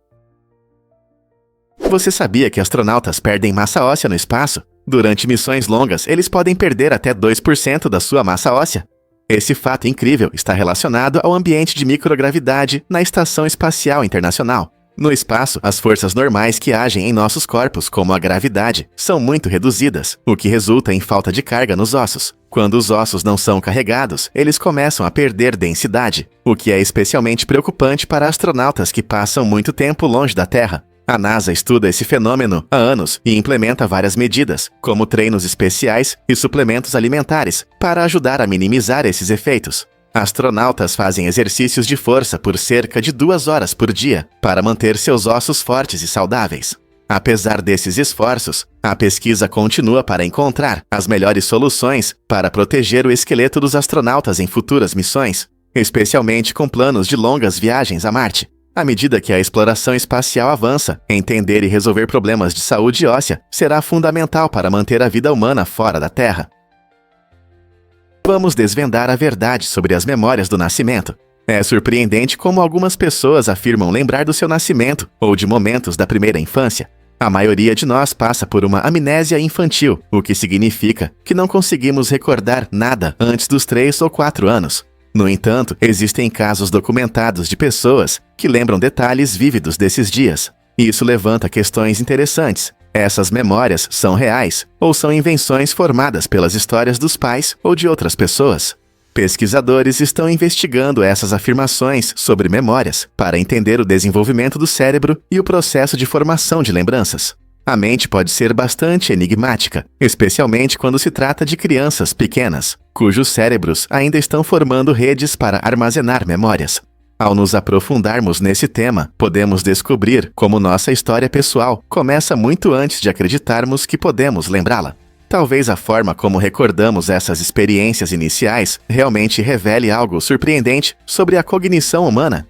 Você sabia que astronautas perdem massa óssea no espaço? Durante missões longas, eles podem perder até 2% da sua massa óssea. Esse fato incrível está relacionado ao ambiente de microgravidade na Estação Espacial Internacional. No espaço, as forças normais que agem em nossos corpos, como a gravidade, são muito reduzidas, o que resulta em falta de carga nos ossos. Quando os ossos não são carregados, eles começam a perder densidade, o que é especialmente preocupante para astronautas que passam muito tempo longe da Terra. A NASA estuda esse fenômeno há anos e implementa várias medidas, como treinos especiais e suplementos alimentares, para ajudar a minimizar esses efeitos. Astronautas fazem exercícios de força por cerca de 2 horas por dia para manter seus ossos fortes e saudáveis. Apesar desses esforços, a pesquisa continua para encontrar as melhores soluções para proteger o esqueleto dos astronautas em futuras missões, especialmente com planos de longas viagens a Marte. À medida que a exploração espacial avança, entender e resolver problemas de saúde óssea será fundamental para manter a vida humana fora da Terra. Vamos desvendar a verdade sobre as memórias do nascimento. É surpreendente como algumas pessoas afirmam lembrar do seu nascimento ou de momentos da primeira infância. A maioria de nós passa por uma amnésia infantil, o que significa que não conseguimos recordar nada antes dos 3 ou 4 anos. No entanto, existem casos documentados de pessoas que lembram detalhes vívidos desses dias. Isso levanta questões interessantes. Essas memórias são reais ou são invenções formadas pelas histórias dos pais ou de outras pessoas? Pesquisadores estão investigando essas afirmações sobre memórias para entender o desenvolvimento do cérebro e o processo de formação de lembranças. A mente pode ser bastante enigmática, especialmente quando se trata de crianças pequenas, cujos cérebros ainda estão formando redes para armazenar memórias. Ao nos aprofundarmos nesse tema, podemos descobrir como nossa história pessoal começa muito antes de acreditarmos que podemos lembrá-la. Talvez a forma como recordamos essas experiências iniciais realmente revele algo surpreendente sobre a cognição humana.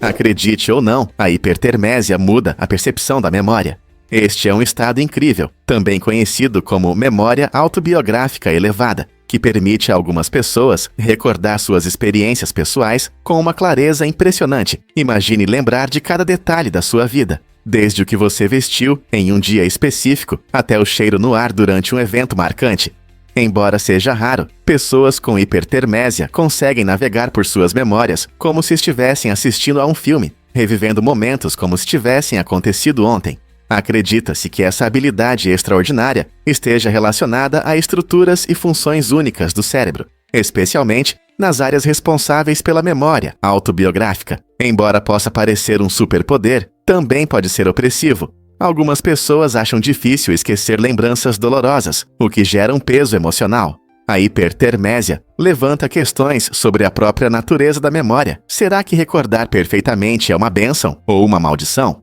Acredite ou não, a hipertermésia muda a percepção da memória. Este é um estado incrível, também conhecido como memória autobiográfica elevada, que permite a algumas pessoas recordar suas experiências pessoais com uma clareza impressionante. Imagine lembrar de cada detalhe da sua vida, desde o que você vestiu em um dia específico até o cheiro no ar durante um evento marcante. Embora seja raro, pessoas com hipertermésia conseguem navegar por suas memórias como se estivessem assistindo a um filme, revivendo momentos como se tivessem acontecido ontem. Acredita-se que essa habilidade extraordinária esteja relacionada a estruturas e funções únicas do cérebro, especialmente nas áreas responsáveis pela memória autobiográfica. Embora possa parecer um superpoder, também pode ser opressivo. Algumas pessoas acham difícil esquecer lembranças dolorosas, o que gera um peso emocional. A hipertermésia levanta questões sobre a própria natureza da memória. Será que recordar perfeitamente é uma bênção ou uma maldição?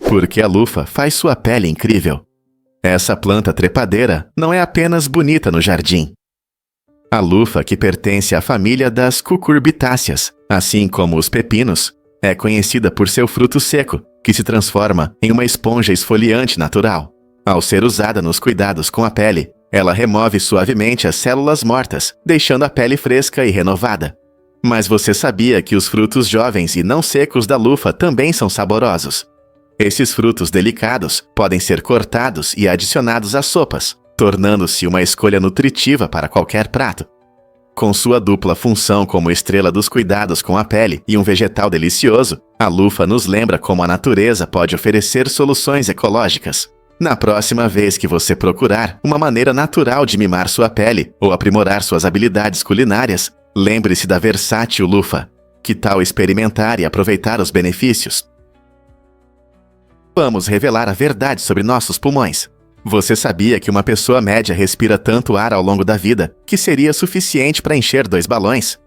Porque a lufa faz sua pele incrível. Essa planta trepadeira não é apenas bonita no jardim. A lufa, que pertence à família das cucurbitáceas, assim como os pepinos, é conhecida por seu fruto seco, que se transforma em uma esponja esfoliante natural. Ao ser usada nos cuidados com a pele, ela remove suavemente as células mortas, deixando a pele fresca e renovada. Mas você sabia que os frutos jovens e não secos da lufa também são saborosos? Esses frutos delicados podem ser cortados e adicionados às sopas, tornando-se uma escolha nutritiva para qualquer prato. Com sua dupla função como estrela dos cuidados com a pele e um vegetal delicioso, a lufa nos lembra como a natureza pode oferecer soluções ecológicas. Na próxima vez que você procurar uma maneira natural de mimar sua pele ou aprimorar suas habilidades culinárias, lembre-se da versátil lufa. Que tal experimentar e aproveitar os benefícios? Vamos revelar a verdade sobre nossos pulmões. Você sabia que uma pessoa média respira tanto ar ao longo da vida que seria suficiente para encher 2 balões?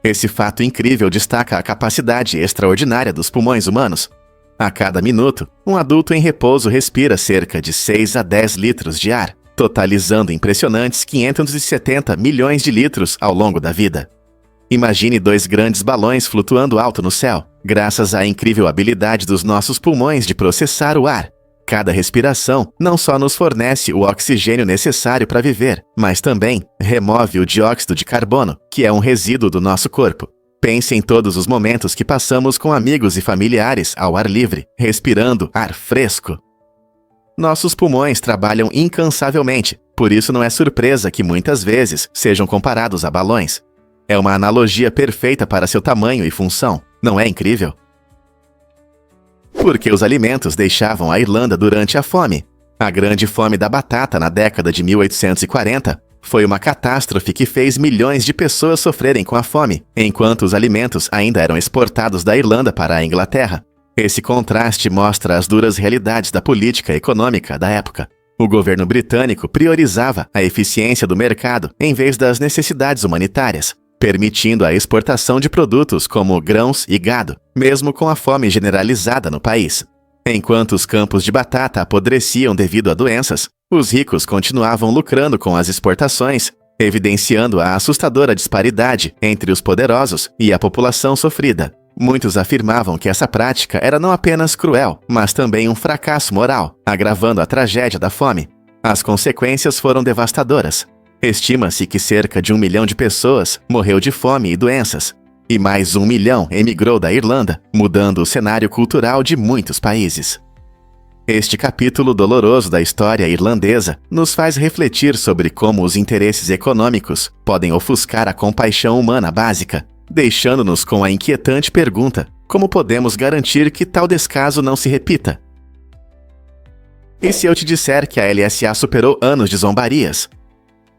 Esse fato incrível destaca a capacidade extraordinária dos pulmões humanos. A cada minuto, um adulto em repouso respira cerca de 6 a 10 litros de ar, totalizando impressionantes 570 milhões de litros ao longo da vida. Imagine 2 grandes balões flutuando alto no céu, graças à incrível habilidade dos nossos pulmões de processar o ar. Cada respiração não só nos fornece o oxigênio necessário para viver, mas também remove o dióxido de carbono, que é um resíduo do nosso corpo. Pense em todos os momentos que passamos com amigos e familiares ao ar livre, respirando ar fresco. Nossos pulmões trabalham incansavelmente, por isso não é surpresa que muitas vezes sejam comparados a balões. É uma analogia perfeita para seu tamanho e função, não é incrível? Porque os alimentos deixavam a Irlanda durante a fome. A grande fome da batata na década de 1840 foi uma catástrofe que fez milhões de pessoas sofrerem com a fome, enquanto os alimentos ainda eram exportados da Irlanda para a Inglaterra. Esse contraste mostra as duras realidades da política econômica da época. O governo britânico priorizava a eficiência do mercado em vez das necessidades humanitárias, permitindo a exportação de produtos como grãos e gado, mesmo com a fome generalizada no país. Enquanto os campos de batata apodreciam devido a doenças, os ricos continuavam lucrando com as exportações, evidenciando a assustadora disparidade entre os poderosos e a população sofrida. Muitos afirmavam que essa prática era não apenas cruel, mas também um fracasso moral, agravando a tragédia da fome. As consequências foram devastadoras. Estima-se que cerca de 1 milhão de pessoas morreu de fome e doenças, e mais 1 milhão emigrou da Irlanda, mudando o cenário cultural de muitos países. Este capítulo doloroso da história irlandesa nos faz refletir sobre como os interesses econômicos podem ofuscar a compaixão humana básica, deixando-nos com a inquietante pergunta: como podemos garantir que tal descaso não se repita? E se eu te disser que a LSA superou anos de zombarias?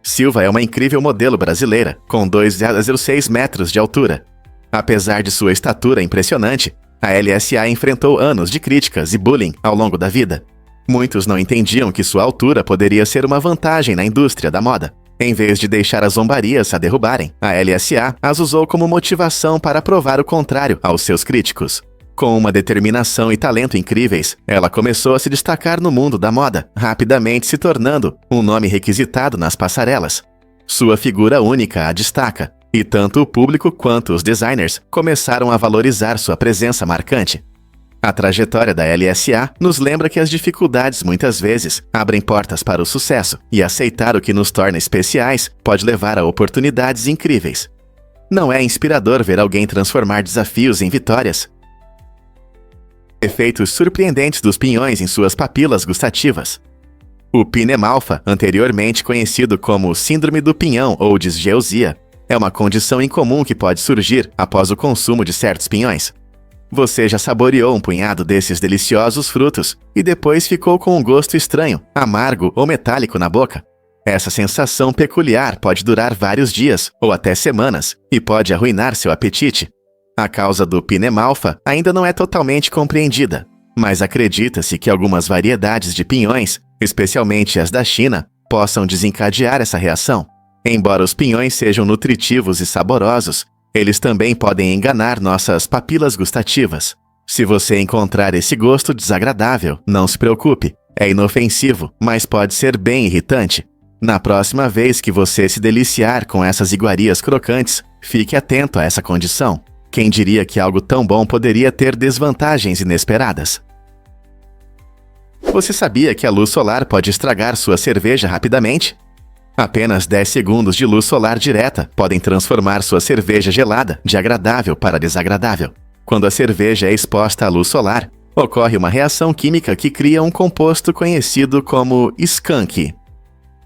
Silva é uma incrível modelo brasileira, com 2,06 metros de altura. Apesar de sua estatura impressionante, a LSA enfrentou anos de críticas e bullying ao longo da vida. Muitos não entendiam que sua altura poderia ser uma vantagem na indústria da moda. Em vez de deixar as zombarias a derrubarem, a LSA as usou como motivação para provar o contrário aos seus críticos. Com uma determinação e talento incríveis, ela começou a se destacar no mundo da moda, rapidamente se tornando um nome requisitado nas passarelas. Sua figura única a destaca, e tanto o público quanto os designers começaram a valorizar sua presença marcante. A trajetória da LSA nos lembra que as dificuldades muitas vezes abrem portas para o sucesso, e aceitar o que nos torna especiais pode levar a oportunidades incríveis. Não é inspirador ver alguém transformar desafios em vitórias? Efeitos surpreendentes dos pinhões em suas papilas gustativas. O pinemalfa, anteriormente conhecido como síndrome do pinhão ou disgeusia, é uma condição incomum que pode surgir após o consumo de certos pinhões. Você já saboreou um punhado desses deliciosos frutos e depois ficou com um gosto estranho, amargo ou metálico na boca? Essa sensação peculiar pode durar vários dias ou até semanas e pode arruinar seu apetite. A causa do pinemalfa ainda não é totalmente compreendida, mas acredita-se que algumas variedades de pinhões, especialmente as da China, possam desencadear essa reação. Embora os pinhões sejam nutritivos e saborosos, eles também podem enganar nossas papilas gustativas. Se você encontrar esse gosto desagradável, não se preocupe. É inofensivo, mas pode ser bem irritante. Na próxima vez que você se deliciar com essas iguarias crocantes, fique atento a essa condição. Quem diria que algo tão bom poderia ter desvantagens inesperadas? Você sabia que a luz solar pode estragar sua cerveja rapidamente? Apenas 10 segundos de luz solar direta podem transformar sua cerveja gelada de agradável para desagradável. Quando a cerveja é exposta à luz solar, ocorre uma reação química que cria um composto conhecido como skunk.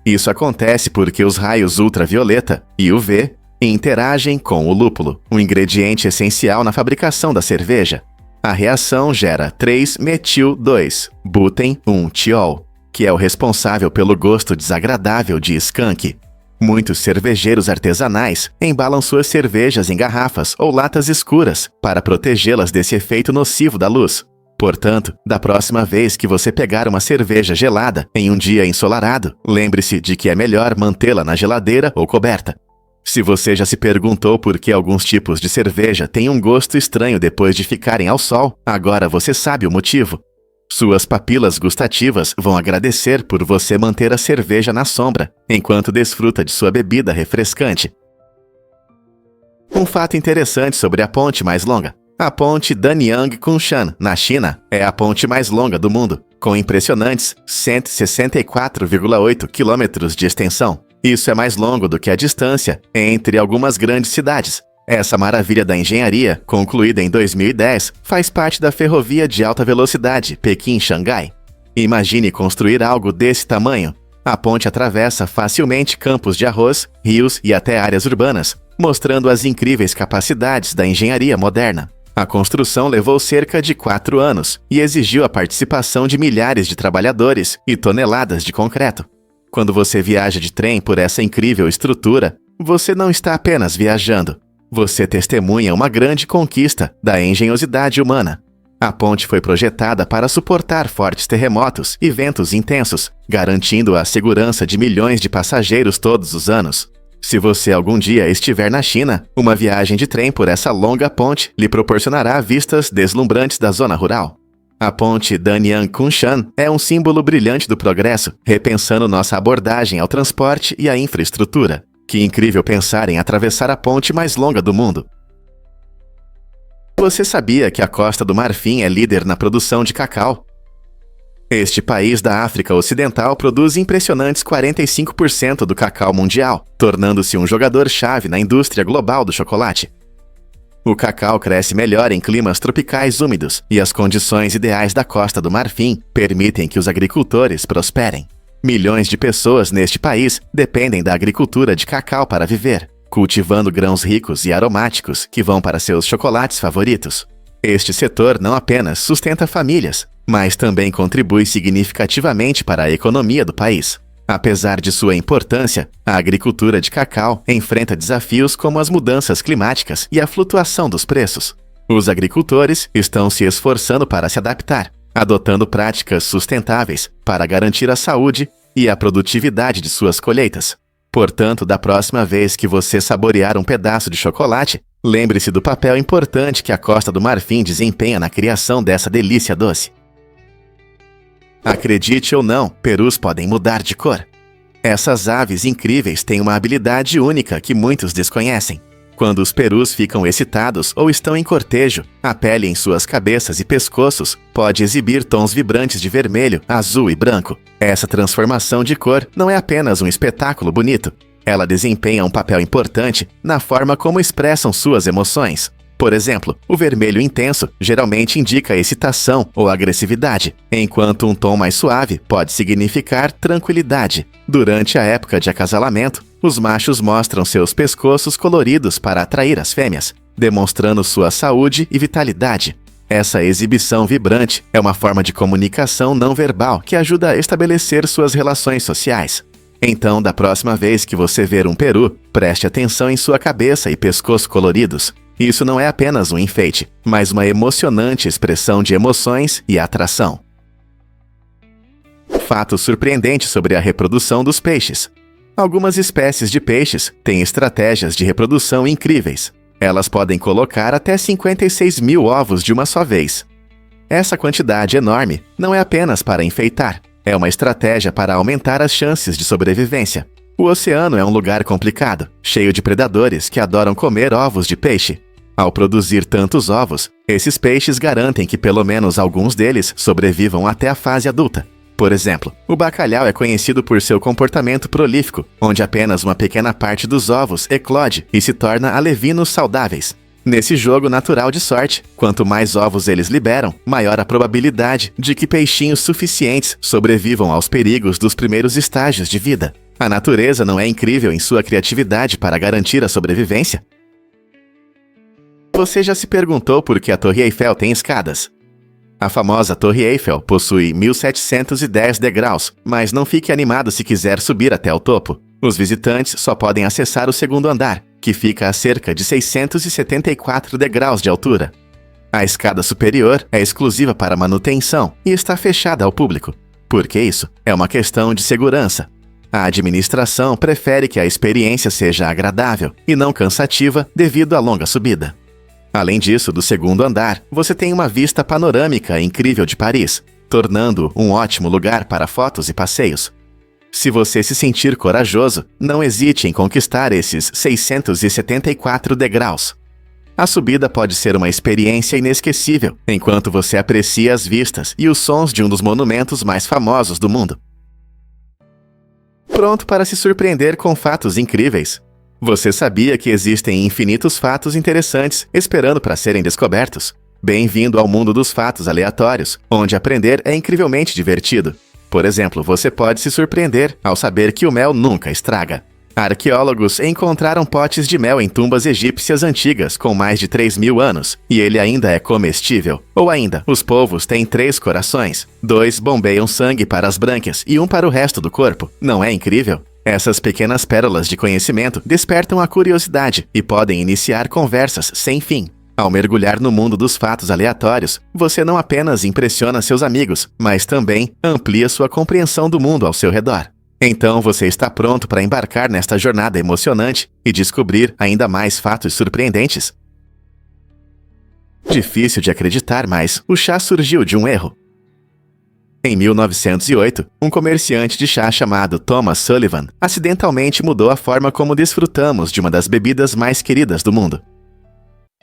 Isso acontece porque os raios ultravioleta e UV interagem com o lúpulo, um ingrediente essencial na fabricação da cerveja. A reação gera 3-metil-2-buten-1-tiol, que é o responsável pelo gosto desagradável de skunk. Muitos cervejeiros artesanais embalam suas cervejas em garrafas ou latas escuras para protegê-las desse efeito nocivo da luz. Portanto, da próxima vez que você pegar uma cerveja gelada em um dia ensolarado, lembre-se de que é melhor mantê-la na geladeira ou coberta. Se você já se perguntou por que alguns tipos de cerveja têm um gosto estranho depois de ficarem ao sol, agora você sabe o motivo. Suas papilas gustativas vão agradecer por você manter a cerveja na sombra, enquanto desfruta de sua bebida refrescante. Um fato interessante sobre a ponte mais longa. A ponte Danyang-Kunshan, na China, é a ponte mais longa do mundo, com impressionantes 164,8 quilômetros de extensão. Isso é mais longo do que a distância entre algumas grandes cidades. Essa maravilha da engenharia, concluída em 2010, faz parte da ferrovia de alta velocidade Pequim-Xangai. Imagine construir algo desse tamanho. A ponte atravessa facilmente campos de arroz, rios e até áreas urbanas, mostrando as incríveis capacidades da engenharia moderna. A construção levou cerca de 4 anos e exigiu a participação de milhares de trabalhadores e toneladas de concreto. Quando você viaja de trem por essa incrível estrutura, você não está apenas viajando. Você testemunha uma grande conquista da engenhosidade humana. A ponte foi projetada para suportar fortes terremotos e ventos intensos, garantindo a segurança de milhões de passageiros todos os anos. Se você algum dia estiver na China, uma viagem de trem por essa longa ponte lhe proporcionará vistas deslumbrantes da zona rural. A ponte Danyang-Kunshan é um símbolo brilhante do progresso, repensando nossa abordagem ao transporte e à infraestrutura. Que incrível pensar em atravessar a ponte mais longa do mundo. Você sabia que a Costa do Marfim é líder na produção de cacau? Este país da África Ocidental produz impressionantes 45% do cacau mundial, tornando-se um jogador-chave na indústria global do chocolate. O cacau cresce melhor em climas tropicais úmidos e as condições ideais da Costa do Marfim permitem que os agricultores prosperem. Milhões de pessoas neste país dependem da agricultura de cacau para viver, cultivando grãos ricos e aromáticos que vão para seus chocolates favoritos. Este setor não apenas sustenta famílias, mas também contribui significativamente para a economia do país. Apesar de sua importância, a agricultura de cacau enfrenta desafios como as mudanças climáticas e a flutuação dos preços. Os agricultores estão se esforçando para se adaptar, adotando práticas sustentáveis para garantir a saúde e a produtividade de suas colheitas. Portanto, da próxima vez que você saborear um pedaço de chocolate, lembre-se do papel importante que a Costa do Marfim desempenha na criação dessa delícia doce. Acredite ou não, perus podem mudar de cor. Essas aves incríveis têm uma habilidade única que muitos desconhecem. Quando os perus ficam excitados ou estão em cortejo, a pele em suas cabeças e pescoços pode exibir tons vibrantes de vermelho, azul e branco. Essa transformação de cor não é apenas um espetáculo bonito. Ela desempenha um papel importante na forma como expressam suas emoções. Por exemplo, o vermelho intenso geralmente indica excitação ou agressividade, enquanto um tom mais suave pode significar tranquilidade. Durante a época de acasalamento, os machos mostram seus pescoços coloridos para atrair as fêmeas, demonstrando sua saúde e vitalidade. Essa exibição vibrante é uma forma de comunicação não verbal que ajuda a estabelecer suas relações sociais. Então, da próxima vez que você ver um peru, preste atenção em sua cabeça e pescoço coloridos. Isso não é apenas um enfeite, mas uma emocionante expressão de emoções e atração. Fato surpreendente sobre a reprodução dos peixes. Algumas espécies de peixes têm estratégias de reprodução incríveis. Elas podem colocar até 56 mil ovos de uma só vez. Essa quantidade enorme não é apenas para enfeitar, é uma estratégia para aumentar as chances de sobrevivência. O oceano é um lugar complicado, cheio de predadores que adoram comer ovos de peixe. Ao produzir tantos ovos, esses peixes garantem que pelo menos alguns deles sobrevivam até a fase adulta. Por exemplo, o bacalhau é conhecido por seu comportamento prolífico, onde apenas uma pequena parte dos ovos eclode e se torna alevinos saudáveis. Nesse jogo natural de sorte, quanto mais ovos eles liberam, maior a probabilidade de que peixinhos suficientes sobrevivam aos perigos dos primeiros estágios de vida. A natureza não é incrível em sua criatividade para garantir a sobrevivência? Você já se perguntou por que a Torre Eiffel tem escadas? A famosa Torre Eiffel possui 1.710 degraus, mas não fique animado se quiser subir até o topo. Os visitantes só podem acessar o segundo andar, que fica a cerca de 674 degraus de altura. A escada superior é exclusiva para manutenção e está fechada ao público. Por que isso? É uma questão de segurança. A administração prefere que a experiência seja agradável e não cansativa devido à longa subida. Além disso, do segundo andar, você tem uma vista panorâmica incrível de Paris, tornando um ótimo lugar para fotos e passeios. Se você se sentir corajoso, não hesite em conquistar esses 674 degraus. A subida pode ser uma experiência inesquecível, enquanto você aprecia as vistas e os sons de um dos monumentos mais famosos do mundo. Pronto para se surpreender com fatos incríveis? Você sabia que existem infinitos fatos interessantes esperando para serem descobertos? Bem-vindo ao mundo dos fatos aleatórios, onde aprender é incrivelmente divertido. Por exemplo, você pode se surpreender ao saber que o mel nunca estraga. Arqueólogos encontraram potes de mel em tumbas egípcias antigas com mais de 3.000 anos, e ele ainda é comestível. Ou ainda, os polvos têm 3 corações. 2 bombeiam sangue para as brânquias e 1 para o resto do corpo. Não é incrível? Essas pequenas pérolas de conhecimento despertam a curiosidade e podem iniciar conversas sem fim. Ao mergulhar no mundo dos fatos aleatórios, você não apenas impressiona seus amigos, mas também amplia sua compreensão do mundo ao seu redor. Então você está pronto para embarcar nesta jornada emocionante e descobrir ainda mais fatos surpreendentes? Difícil de acreditar, mas o chá surgiu de um erro. Em 1908, um comerciante de chá chamado Thomas Sullivan acidentalmente mudou a forma como desfrutamos de uma das bebidas mais queridas do mundo.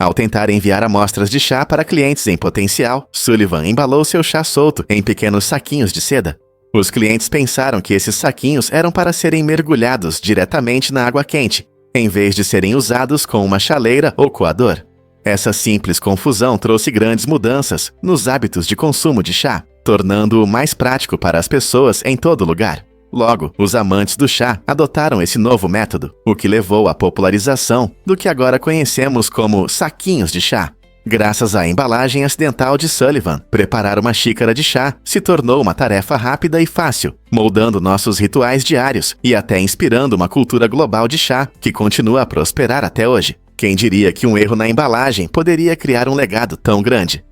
Ao tentar enviar amostras de chá para clientes em potencial, Sullivan embalou seu chá solto em pequenos saquinhos de seda. Os clientes pensaram que esses saquinhos eram para serem mergulhados diretamente na água quente, em vez de serem usados com uma chaleira ou coador. Essa simples confusão trouxe grandes mudanças nos hábitos de consumo de chá, tornando-o mais prático para as pessoas em todo lugar. Logo, os amantes do chá adotaram esse novo método, o que levou à popularização do que agora conhecemos como saquinhos de chá. Graças à embalagem acidental de Sullivan, preparar uma xícara de chá se tornou uma tarefa rápida e fácil, moldando nossos rituais diários e até inspirando uma cultura global de chá que continua a prosperar até hoje. Quem diria que um erro na embalagem poderia criar um legado tão grande?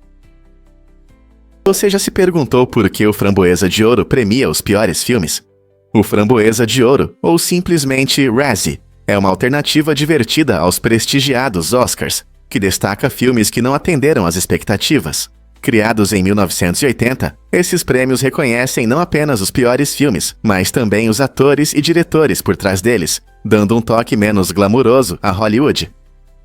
Você já se perguntou por que o Framboesa de Ouro premia os piores filmes? O Framboesa de Ouro, ou simplesmente Razzie, é uma alternativa divertida aos prestigiados Oscars, que destaca filmes que não atenderam às expectativas. Criados em 1980, esses prêmios reconhecem não apenas os piores filmes, mas também os atores e diretores por trás deles, dando um toque menos glamuroso a Hollywood.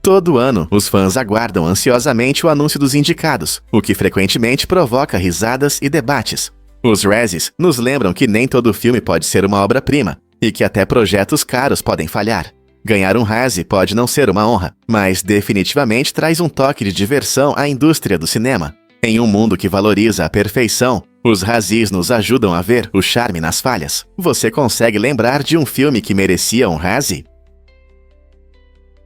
Todo ano, os fãs aguardam ansiosamente o anúncio dos indicados, o que frequentemente provoca risadas e debates. Os Razzies nos lembram que nem todo filme pode ser uma obra-prima, e que até projetos caros podem falhar. Ganhar um Razzie pode não ser uma honra, mas definitivamente traz um toque de diversão à indústria do cinema. Em um mundo que valoriza a perfeição, os Razzies nos ajudam a ver o charme nas falhas. Você consegue lembrar de um filme que merecia um Razzie?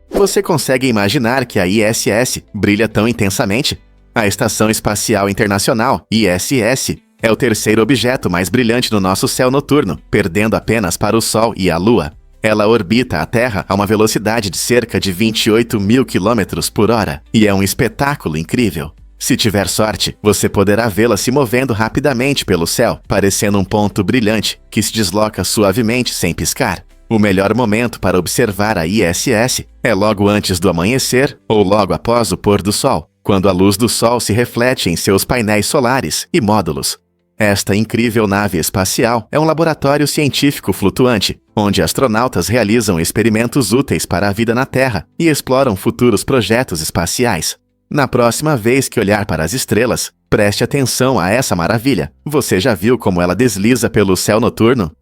Você consegue imaginar que a ISS brilha tão intensamente? A Estação Espacial Internacional, ISS, é o terceiro objeto mais brilhante no nosso céu noturno, perdendo apenas para o Sol e a Lua. Ela orbita a Terra a uma velocidade de cerca de 28.000 km/h, e é um espetáculo incrível. Se tiver sorte, você poderá vê-la se movendo rapidamente pelo céu, parecendo um ponto brilhante que se desloca suavemente sem piscar. O melhor momento para observar a ISS é logo antes do amanhecer ou logo após o pôr do sol, quando a luz do sol se reflete em seus painéis solares e módulos. Esta incrível nave espacial é um laboratório científico flutuante, onde astronautas realizam experimentos úteis para a vida na Terra e exploram futuros projetos espaciais. Na próxima vez que olhar para as estrelas, preste atenção a essa maravilha. Você já viu como ela desliza pelo céu noturno?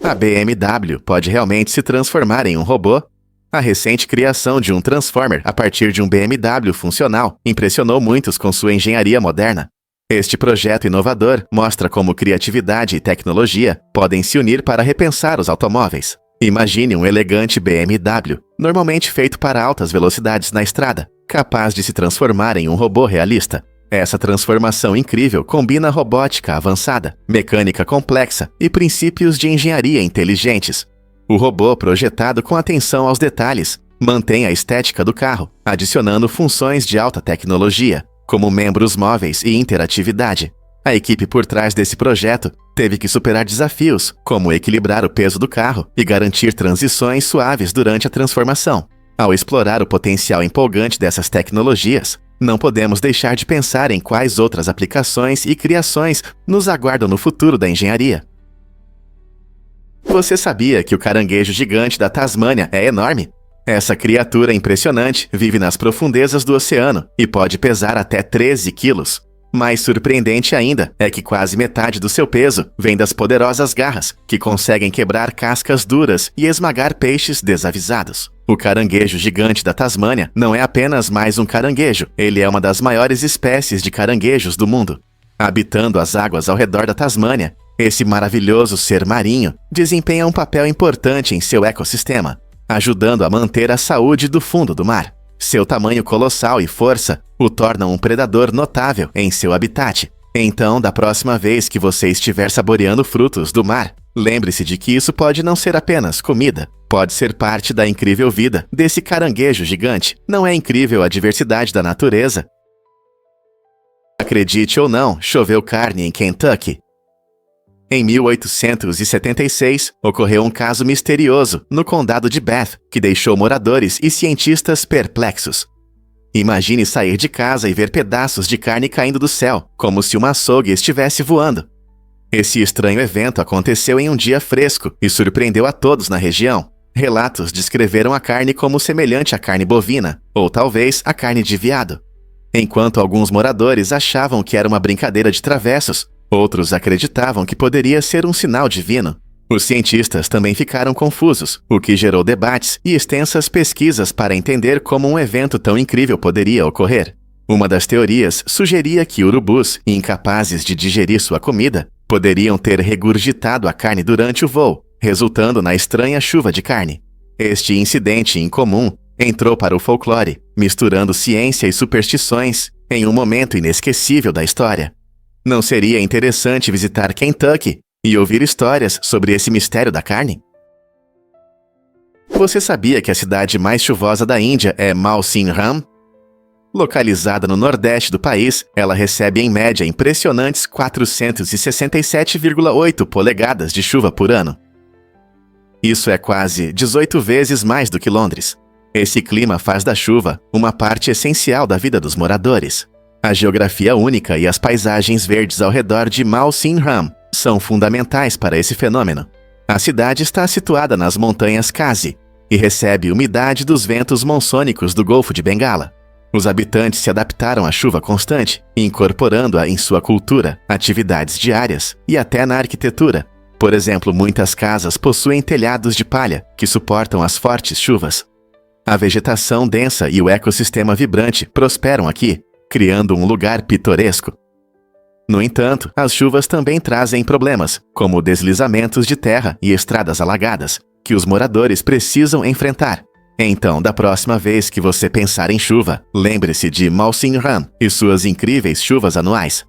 A BMW pode realmente se transformar em um robô? A recente criação de um Transformer a partir de um BMW funcional impressionou muitos com sua engenharia moderna. Este projeto inovador mostra como criatividade e tecnologia podem se unir para repensar os automóveis. Imagine um elegante BMW, normalmente feito para altas velocidades na estrada, capaz de se transformar em um robô realista. Essa transformação incrível combina robótica avançada, mecânica complexa e princípios de engenharia inteligentes. O robô, projetado com atenção aos detalhes, mantém a estética do carro, adicionando funções de alta tecnologia, como membros móveis e interatividade. A equipe por trás desse projeto teve que superar desafios, como equilibrar o peso do carro e garantir transições suaves durante a transformação. Ao explorar o potencial empolgante dessas tecnologias, não podemos deixar de pensar em quais outras aplicações e criações nos aguardam no futuro da engenharia. Você sabia que o caranguejo gigante da Tasmânia é enorme? Essa criatura impressionante vive nas profundezas do oceano e pode pesar até 13 quilos. Mais surpreendente ainda é que quase metade do seu peso vem das poderosas garras, que conseguem quebrar cascas duras e esmagar peixes desavisados. O caranguejo gigante da Tasmânia não é apenas mais um caranguejo, ele é uma das maiores espécies de caranguejos do mundo. Habitando as águas ao redor da Tasmânia, Esse maravilhoso ser marinho desempenha um papel importante em seu ecossistema, ajudando a manter a saúde do fundo do mar. Seu tamanho colossal e força o tornam um predador notável em seu habitat. Então, da próxima vez que você estiver saboreando frutos do mar, lembre-se de que isso pode não ser apenas comida, pode ser parte da incrível vida desse caranguejo gigante. Não é incrível a diversidade da natureza? Acredite ou não, choveu carne em Kentucky. Em 1876, ocorreu um caso misterioso no condado de Bath, que deixou moradores e cientistas perplexos. Imagine sair de casa e ver pedaços de carne caindo do céu, como se uma açougue estivesse voando. Esse estranho evento aconteceu em um dia fresco e surpreendeu a todos na região. Relatos descreveram a carne como semelhante à carne bovina, ou talvez a carne de veado. Enquanto alguns moradores achavam que era uma brincadeira de travessos, outros acreditavam que poderia ser um sinal divino. Os cientistas também ficaram confusos, o que gerou debates e extensas pesquisas para entender como um evento tão incrível poderia ocorrer. Uma das teorias sugeria que urubus, incapazes de digerir sua comida, poderiam ter regurgitado a carne durante o voo, resultando na estranha chuva de carne. Este incidente incomum entrou para o folclore, misturando ciência e superstições em um momento inesquecível da história. Não seria interessante visitar Kentucky e ouvir histórias sobre esse mistério da carne? Você sabia que a cidade mais chuvosa da Índia é Mawsynram? Localizada no nordeste do país, ela recebe em média impressionantes 467,8 polegadas de chuva por ano. Isso é quase 18 vezes mais do que Londres. Esse clima faz da chuva uma parte essencial da vida dos moradores. A geografia única e as paisagens verdes ao redor de Mawsynram são fundamentais para esse fenômeno. A cidade está situada nas montanhas Khasi e recebe umidade dos ventos monsônicos do Golfo de Bengala. Os habitantes se adaptaram à chuva constante, incorporando-a em sua cultura, atividades diárias e até na arquitetura. Por exemplo, muitas casas possuem telhados de palha que suportam as fortes chuvas. A vegetação densa e o ecossistema vibrante prosperam aqui, criando um lugar pitoresco. No entanto, as chuvas também trazem problemas, como deslizamentos de terra e estradas alagadas, que os moradores precisam enfrentar. Então, da próxima vez que você pensar em chuva, lembre-se de Mawsynram e suas incríveis chuvas anuais.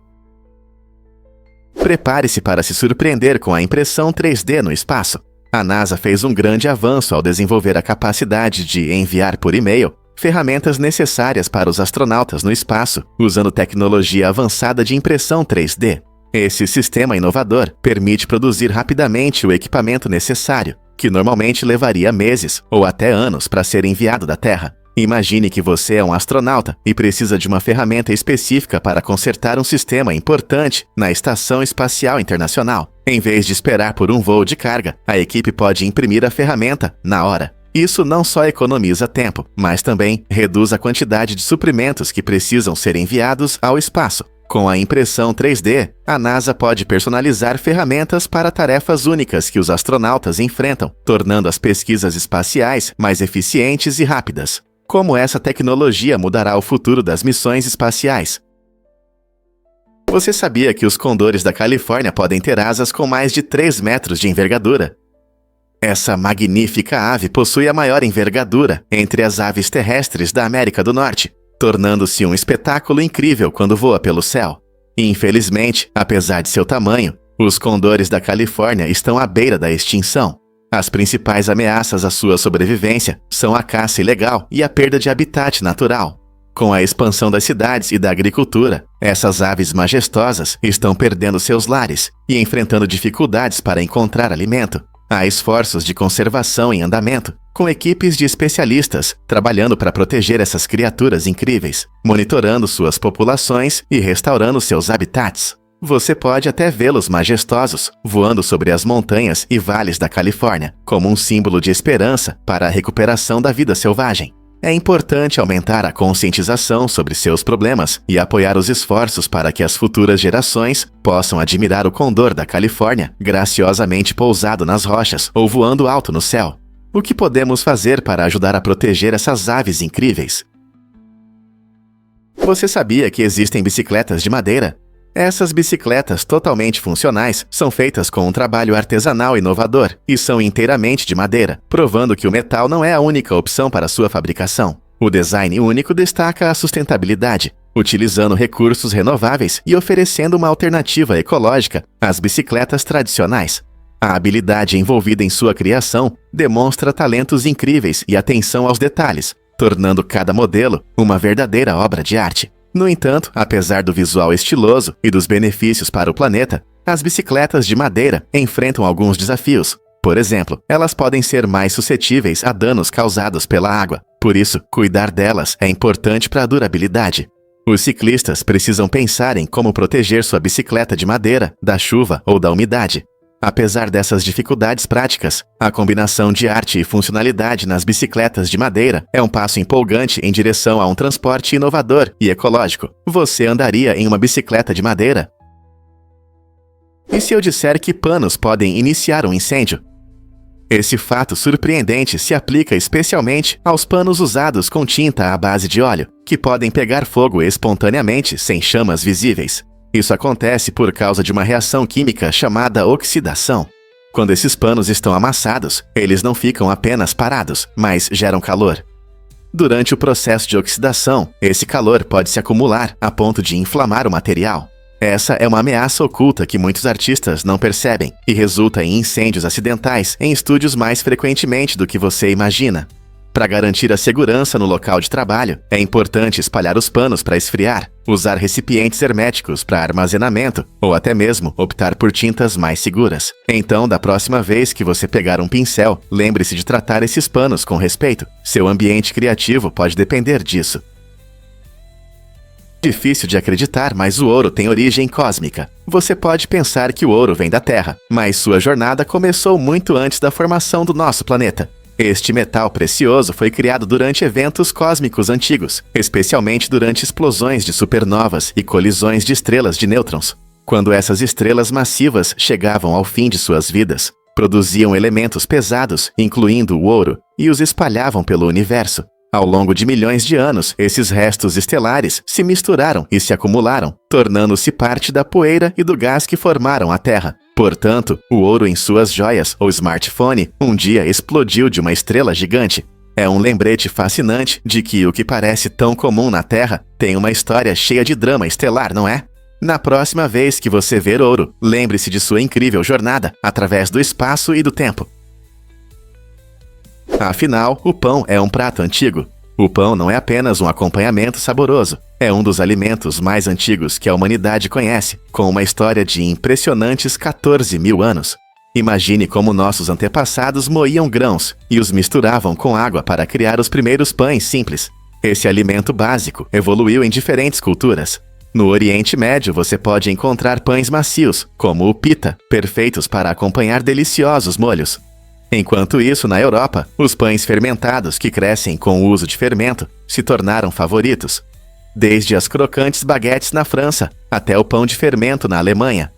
Prepare-se para se surpreender com a impressão 3D no espaço. A NASA fez um grande avanço ao desenvolver a capacidade de enviar por e-mail ferramentas necessárias para os astronautas no espaço, usando tecnologia avançada de impressão 3D. Esse sistema inovador permite produzir rapidamente o equipamento necessário, que normalmente levaria meses ou até anos para ser enviado da Terra. Imagine que você é um astronauta e precisa de uma ferramenta específica para consertar um sistema importante na Estação Espacial Internacional. Em vez de esperar por um voo de carga, a equipe pode imprimir a ferramenta na hora. Isso não só economiza tempo, mas também reduz a quantidade de suprimentos que precisam ser enviados ao espaço. Com a impressão 3D, a NASA pode personalizar ferramentas para tarefas únicas que os astronautas enfrentam, tornando as pesquisas espaciais mais eficientes e rápidas. Como essa tecnologia mudará o futuro das missões espaciais? Você sabia que os condores da Califórnia podem ter asas com mais de 3 metros de envergadura? Essa magnífica ave possui a maior envergadura entre as aves terrestres da América do Norte, tornando-se um espetáculo incrível quando voa pelo céu. Infelizmente, apesar de seu tamanho, os condores da Califórnia estão à beira da extinção. As principais ameaças à sua sobrevivência são a caça ilegal e a perda de habitat natural. Com a expansão das cidades e da agricultura, essas aves majestosas estão perdendo seus lares e enfrentando dificuldades para encontrar alimento. Há esforços de conservação em andamento, com equipes de especialistas trabalhando para proteger essas criaturas incríveis, monitorando suas populações e restaurando seus habitats. Você pode até vê-los majestosos, voando sobre as montanhas e vales da Califórnia, como um símbolo de esperança para a recuperação da vida selvagem. É importante aumentar a conscientização sobre seus problemas e apoiar os esforços para que as futuras gerações possam admirar o condor da Califórnia graciosamente pousado nas rochas ou voando alto no céu. O que podemos fazer para ajudar a proteger essas aves incríveis? Você sabia que existem bicicletas de madeira? Essas bicicletas totalmente funcionais são feitas com um trabalho artesanal inovador e são inteiramente de madeira, provando que o metal não é a única opção para sua fabricação. O design único destaca a sustentabilidade, utilizando recursos renováveis e oferecendo uma alternativa ecológica às bicicletas tradicionais. A habilidade envolvida em sua criação demonstra talentos incríveis e atenção aos detalhes, tornando cada modelo uma verdadeira obra de arte. No entanto, apesar do visual estiloso e dos benefícios para o planeta, as bicicletas de madeira enfrentam alguns desafios. Por exemplo, elas podem ser mais suscetíveis a danos causados pela água. Por isso, cuidar delas é importante para a durabilidade. Os ciclistas precisam pensar em como proteger sua bicicleta de madeira da chuva ou da umidade. Apesar dessas dificuldades práticas, a combinação de arte e funcionalidade nas bicicletas de madeira é um passo empolgante em direção a um transporte inovador e ecológico. Você andaria em uma bicicleta de madeira? E se eu disser que panos podem iniciar um incêndio? Esse fato surpreendente se aplica especialmente aos panos usados com tinta à base de óleo, que podem pegar fogo espontaneamente sem chamas visíveis. Isso acontece por causa de uma reação química chamada oxidação. Quando esses panos estão amassados, eles não ficam apenas parados, mas geram calor. Durante o processo de oxidação, esse calor pode se acumular a ponto de inflamar o material. Essa é uma ameaça oculta que muitos artistas não percebem e resulta em incêndios acidentais em estúdios mais frequentemente do que você imagina. Para garantir a segurança no local de trabalho, é importante espalhar os panos para esfriar, usar recipientes herméticos para armazenamento ou até mesmo optar por tintas mais seguras. Então, da próxima vez que você pegar um pincel, lembre-se de tratar esses panos com respeito. Seu ambiente criativo pode depender disso. Difícil de acreditar, mas o ouro tem origem cósmica. Você pode pensar que o ouro vem da Terra, mas sua jornada começou muito antes da formação do nosso planeta. Este metal precioso foi criado durante eventos cósmicos antigos, especialmente durante explosões de supernovas e colisões de estrelas de nêutrons. Quando essas estrelas massivas chegavam ao fim de suas vidas, produziam elementos pesados, incluindo o ouro, e os espalhavam pelo universo. Ao longo de milhões de anos, esses restos estelares se misturaram e se acumularam, tornando-se parte da poeira e do gás que formaram a Terra. Portanto, o ouro em suas joias ou smartphone um dia explodiu de uma estrela gigante. É um lembrete fascinante de que o que parece tão comum na Terra tem uma história cheia de drama estelar, não é? Na próxima vez que você ver ouro, lembre-se de sua incrível jornada através do espaço e do tempo. Afinal, o pão é um prato antigo. O pão não é apenas um acompanhamento saboroso, é um dos alimentos mais antigos que a humanidade conhece, com uma história de impressionantes 14 mil anos. Imagine como nossos antepassados moíam grãos e os misturavam com água para criar os primeiros pães simples. Esse alimento básico evoluiu em diferentes culturas. No Oriente Médio você pode encontrar pães macios, como o pita, perfeitos para acompanhar deliciosos molhos. Enquanto isso, na Europa, os pães fermentados que crescem com o uso de fermento se tornaram favoritos. Desde as crocantes baguetes na França até o pão de fermento na Alemanha.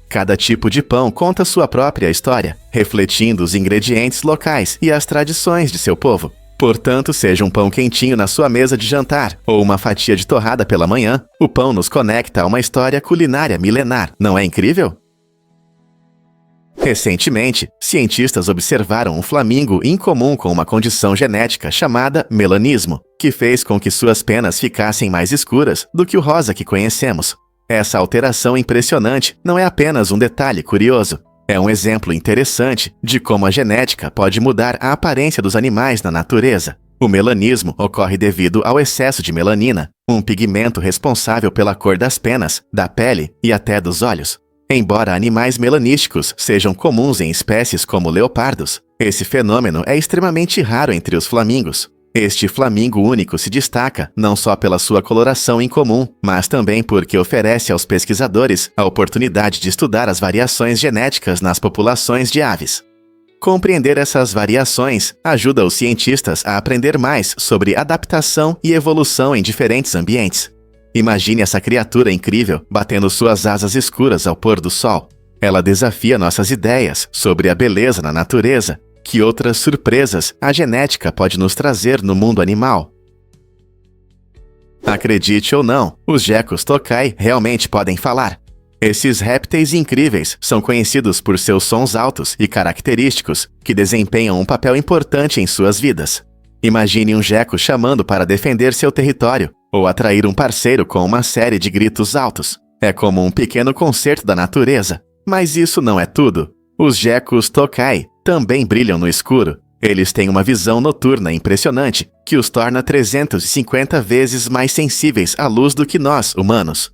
Cada tipo de pão conta sua própria história, refletindo os ingredientes locais e as tradições de seu povo. Portanto, seja um pão quentinho na sua mesa de jantar ou uma fatia de torrada pela manhã, o pão nos conecta a uma história culinária milenar. Não é incrível? Recentemente, cientistas observaram um flamingo incomum com uma condição genética chamada melanismo, que fez com que suas penas ficassem mais escuras do que o rosa que conhecemos. Essa alteração impressionante não é apenas um detalhe curioso, é um exemplo interessante de como a genética pode mudar a aparência dos animais na natureza. O melanismo ocorre devido ao excesso de melanina, um pigmento responsável pela cor das penas, da pele e até dos olhos. Embora animais melanísticos sejam comuns em espécies como leopardos, esse fenômeno é extremamente raro entre os flamingos. Este flamingo único se destaca não só pela sua coloração incomum, mas também porque oferece aos pesquisadores a oportunidade de estudar as variações genéticas nas populações de aves. Compreender essas variações ajuda os cientistas a aprender mais sobre adaptação e evolução em diferentes ambientes. Imagine essa criatura incrível batendo suas asas escuras ao pôr do sol. Ela desafia nossas ideias sobre a beleza na natureza. Que outras surpresas a genética pode nos trazer no mundo animal? Acredite ou não, os gecos tokai realmente podem falar. Esses répteis incríveis são conhecidos por seus sons altos e característicos, que desempenham um papel importante em suas vidas. Imagine um geco chamando para defender seu território, ou atrair um parceiro com uma série de gritos altos. É como um pequeno concerto da natureza. Mas isso não é tudo. Os gecos tokai também brilham no escuro. Eles têm uma visão noturna impressionante, que os torna 350 vezes mais sensíveis à luz do que nós, humanos.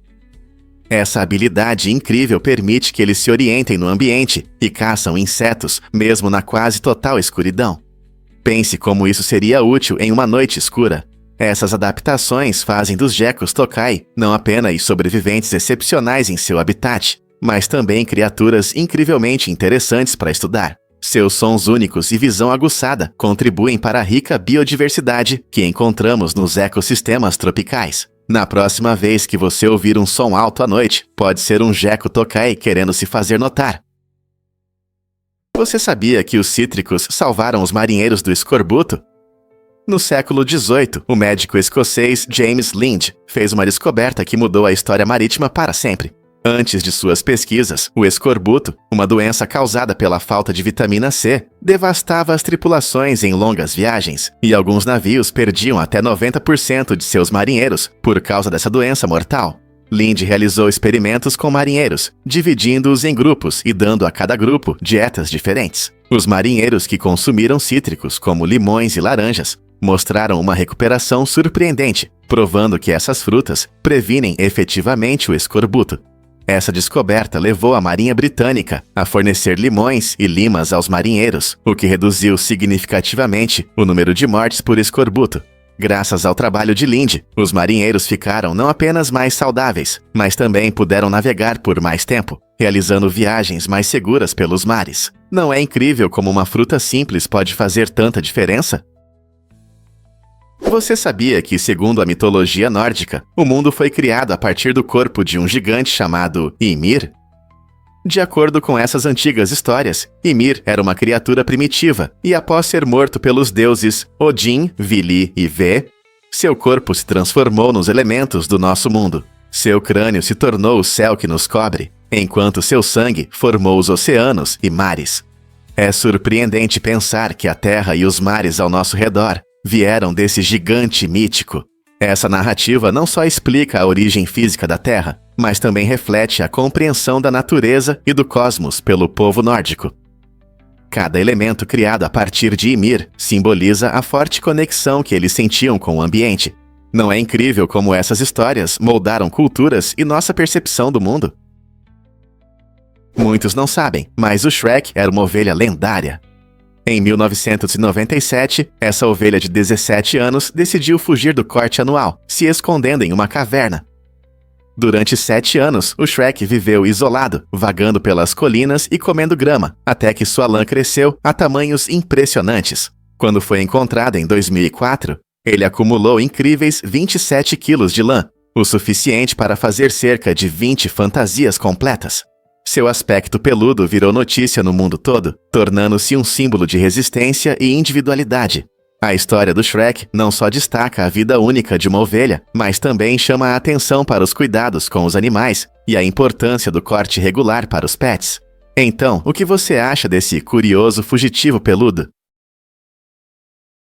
Essa habilidade incrível permite que eles se orientem no ambiente e caçam insetos, mesmo na quase total escuridão. Pense como isso seria útil em uma noite escura. Essas adaptações fazem dos gecos tokai não apenas sobreviventes excepcionais em seu habitat, mas também criaturas incrivelmente interessantes para estudar. Seus sons únicos e visão aguçada contribuem para a rica biodiversidade que encontramos nos ecossistemas tropicais. Na próxima vez que você ouvir um som alto à noite, pode ser um geco tokai querendo se fazer notar. Você sabia que os cítricos salvaram os marinheiros do escorbuto? No século XVIII, o médico escocês James Lind fez uma descoberta que mudou a história marítima para sempre. Antes de suas pesquisas, o escorbuto, uma doença causada pela falta de vitamina C, devastava as tripulações em longas viagens, e alguns navios perdiam até 90% de seus marinheiros por causa dessa doença mortal. Lind realizou experimentos com marinheiros, dividindo-os em grupos e dando a cada grupo dietas diferentes. Os marinheiros que consumiram cítricos, como limões e laranjas, mostraram uma recuperação surpreendente, provando que essas frutas previnem efetivamente o escorbuto. Essa descoberta levou a Marinha Britânica a fornecer limões e limas aos marinheiros, o que reduziu significativamente o número de mortes por escorbuto. Graças ao trabalho de Lind, os marinheiros ficaram não apenas mais saudáveis, mas também puderam navegar por mais tempo, realizando viagens mais seguras pelos mares. Não é incrível como uma fruta simples pode fazer tanta diferença? Você sabia que, segundo a mitologia nórdica, o mundo foi criado a partir do corpo de um gigante chamado Ymir? De acordo com essas antigas histórias, Ymir era uma criatura primitiva e, após ser morto pelos deuses Odin, Vili e Ve, seu corpo se transformou nos elementos do nosso mundo. Seu crânio se tornou o céu que nos cobre, enquanto seu sangue formou os oceanos e mares. É surpreendente pensar que a terra e os mares ao nosso redor vieram desse gigante mítico. Essa narrativa não só explica a origem física da Terra, mas também reflete a compreensão da natureza e do cosmos pelo povo nórdico. Cada elemento criado a partir de Ymir simboliza a forte conexão que eles sentiam com o ambiente. Não é incrível como essas histórias moldaram culturas e nossa percepção do mundo? Muitos não sabem, mas o Shrek era uma ovelha lendária. Em 1997, essa ovelha de 17 anos decidiu fugir do corte anual, se escondendo em uma caverna. Durante 7 anos, o Shrek viveu isolado, vagando pelas colinas e comendo grama, até que sua lã cresceu a tamanhos impressionantes. Quando foi encontrado em 2004, ele acumulou incríveis 27 quilos de lã, o suficiente para fazer cerca de 20 fantasias completas. Seu aspecto peludo virou notícia no mundo todo, tornando-se um símbolo de resistência e individualidade. A história do Shrek não só destaca a vida única de uma ovelha, mas também chama a atenção para os cuidados com os animais e a importância do corte regular para os pets. Então, o que você acha desse curioso fugitivo peludo?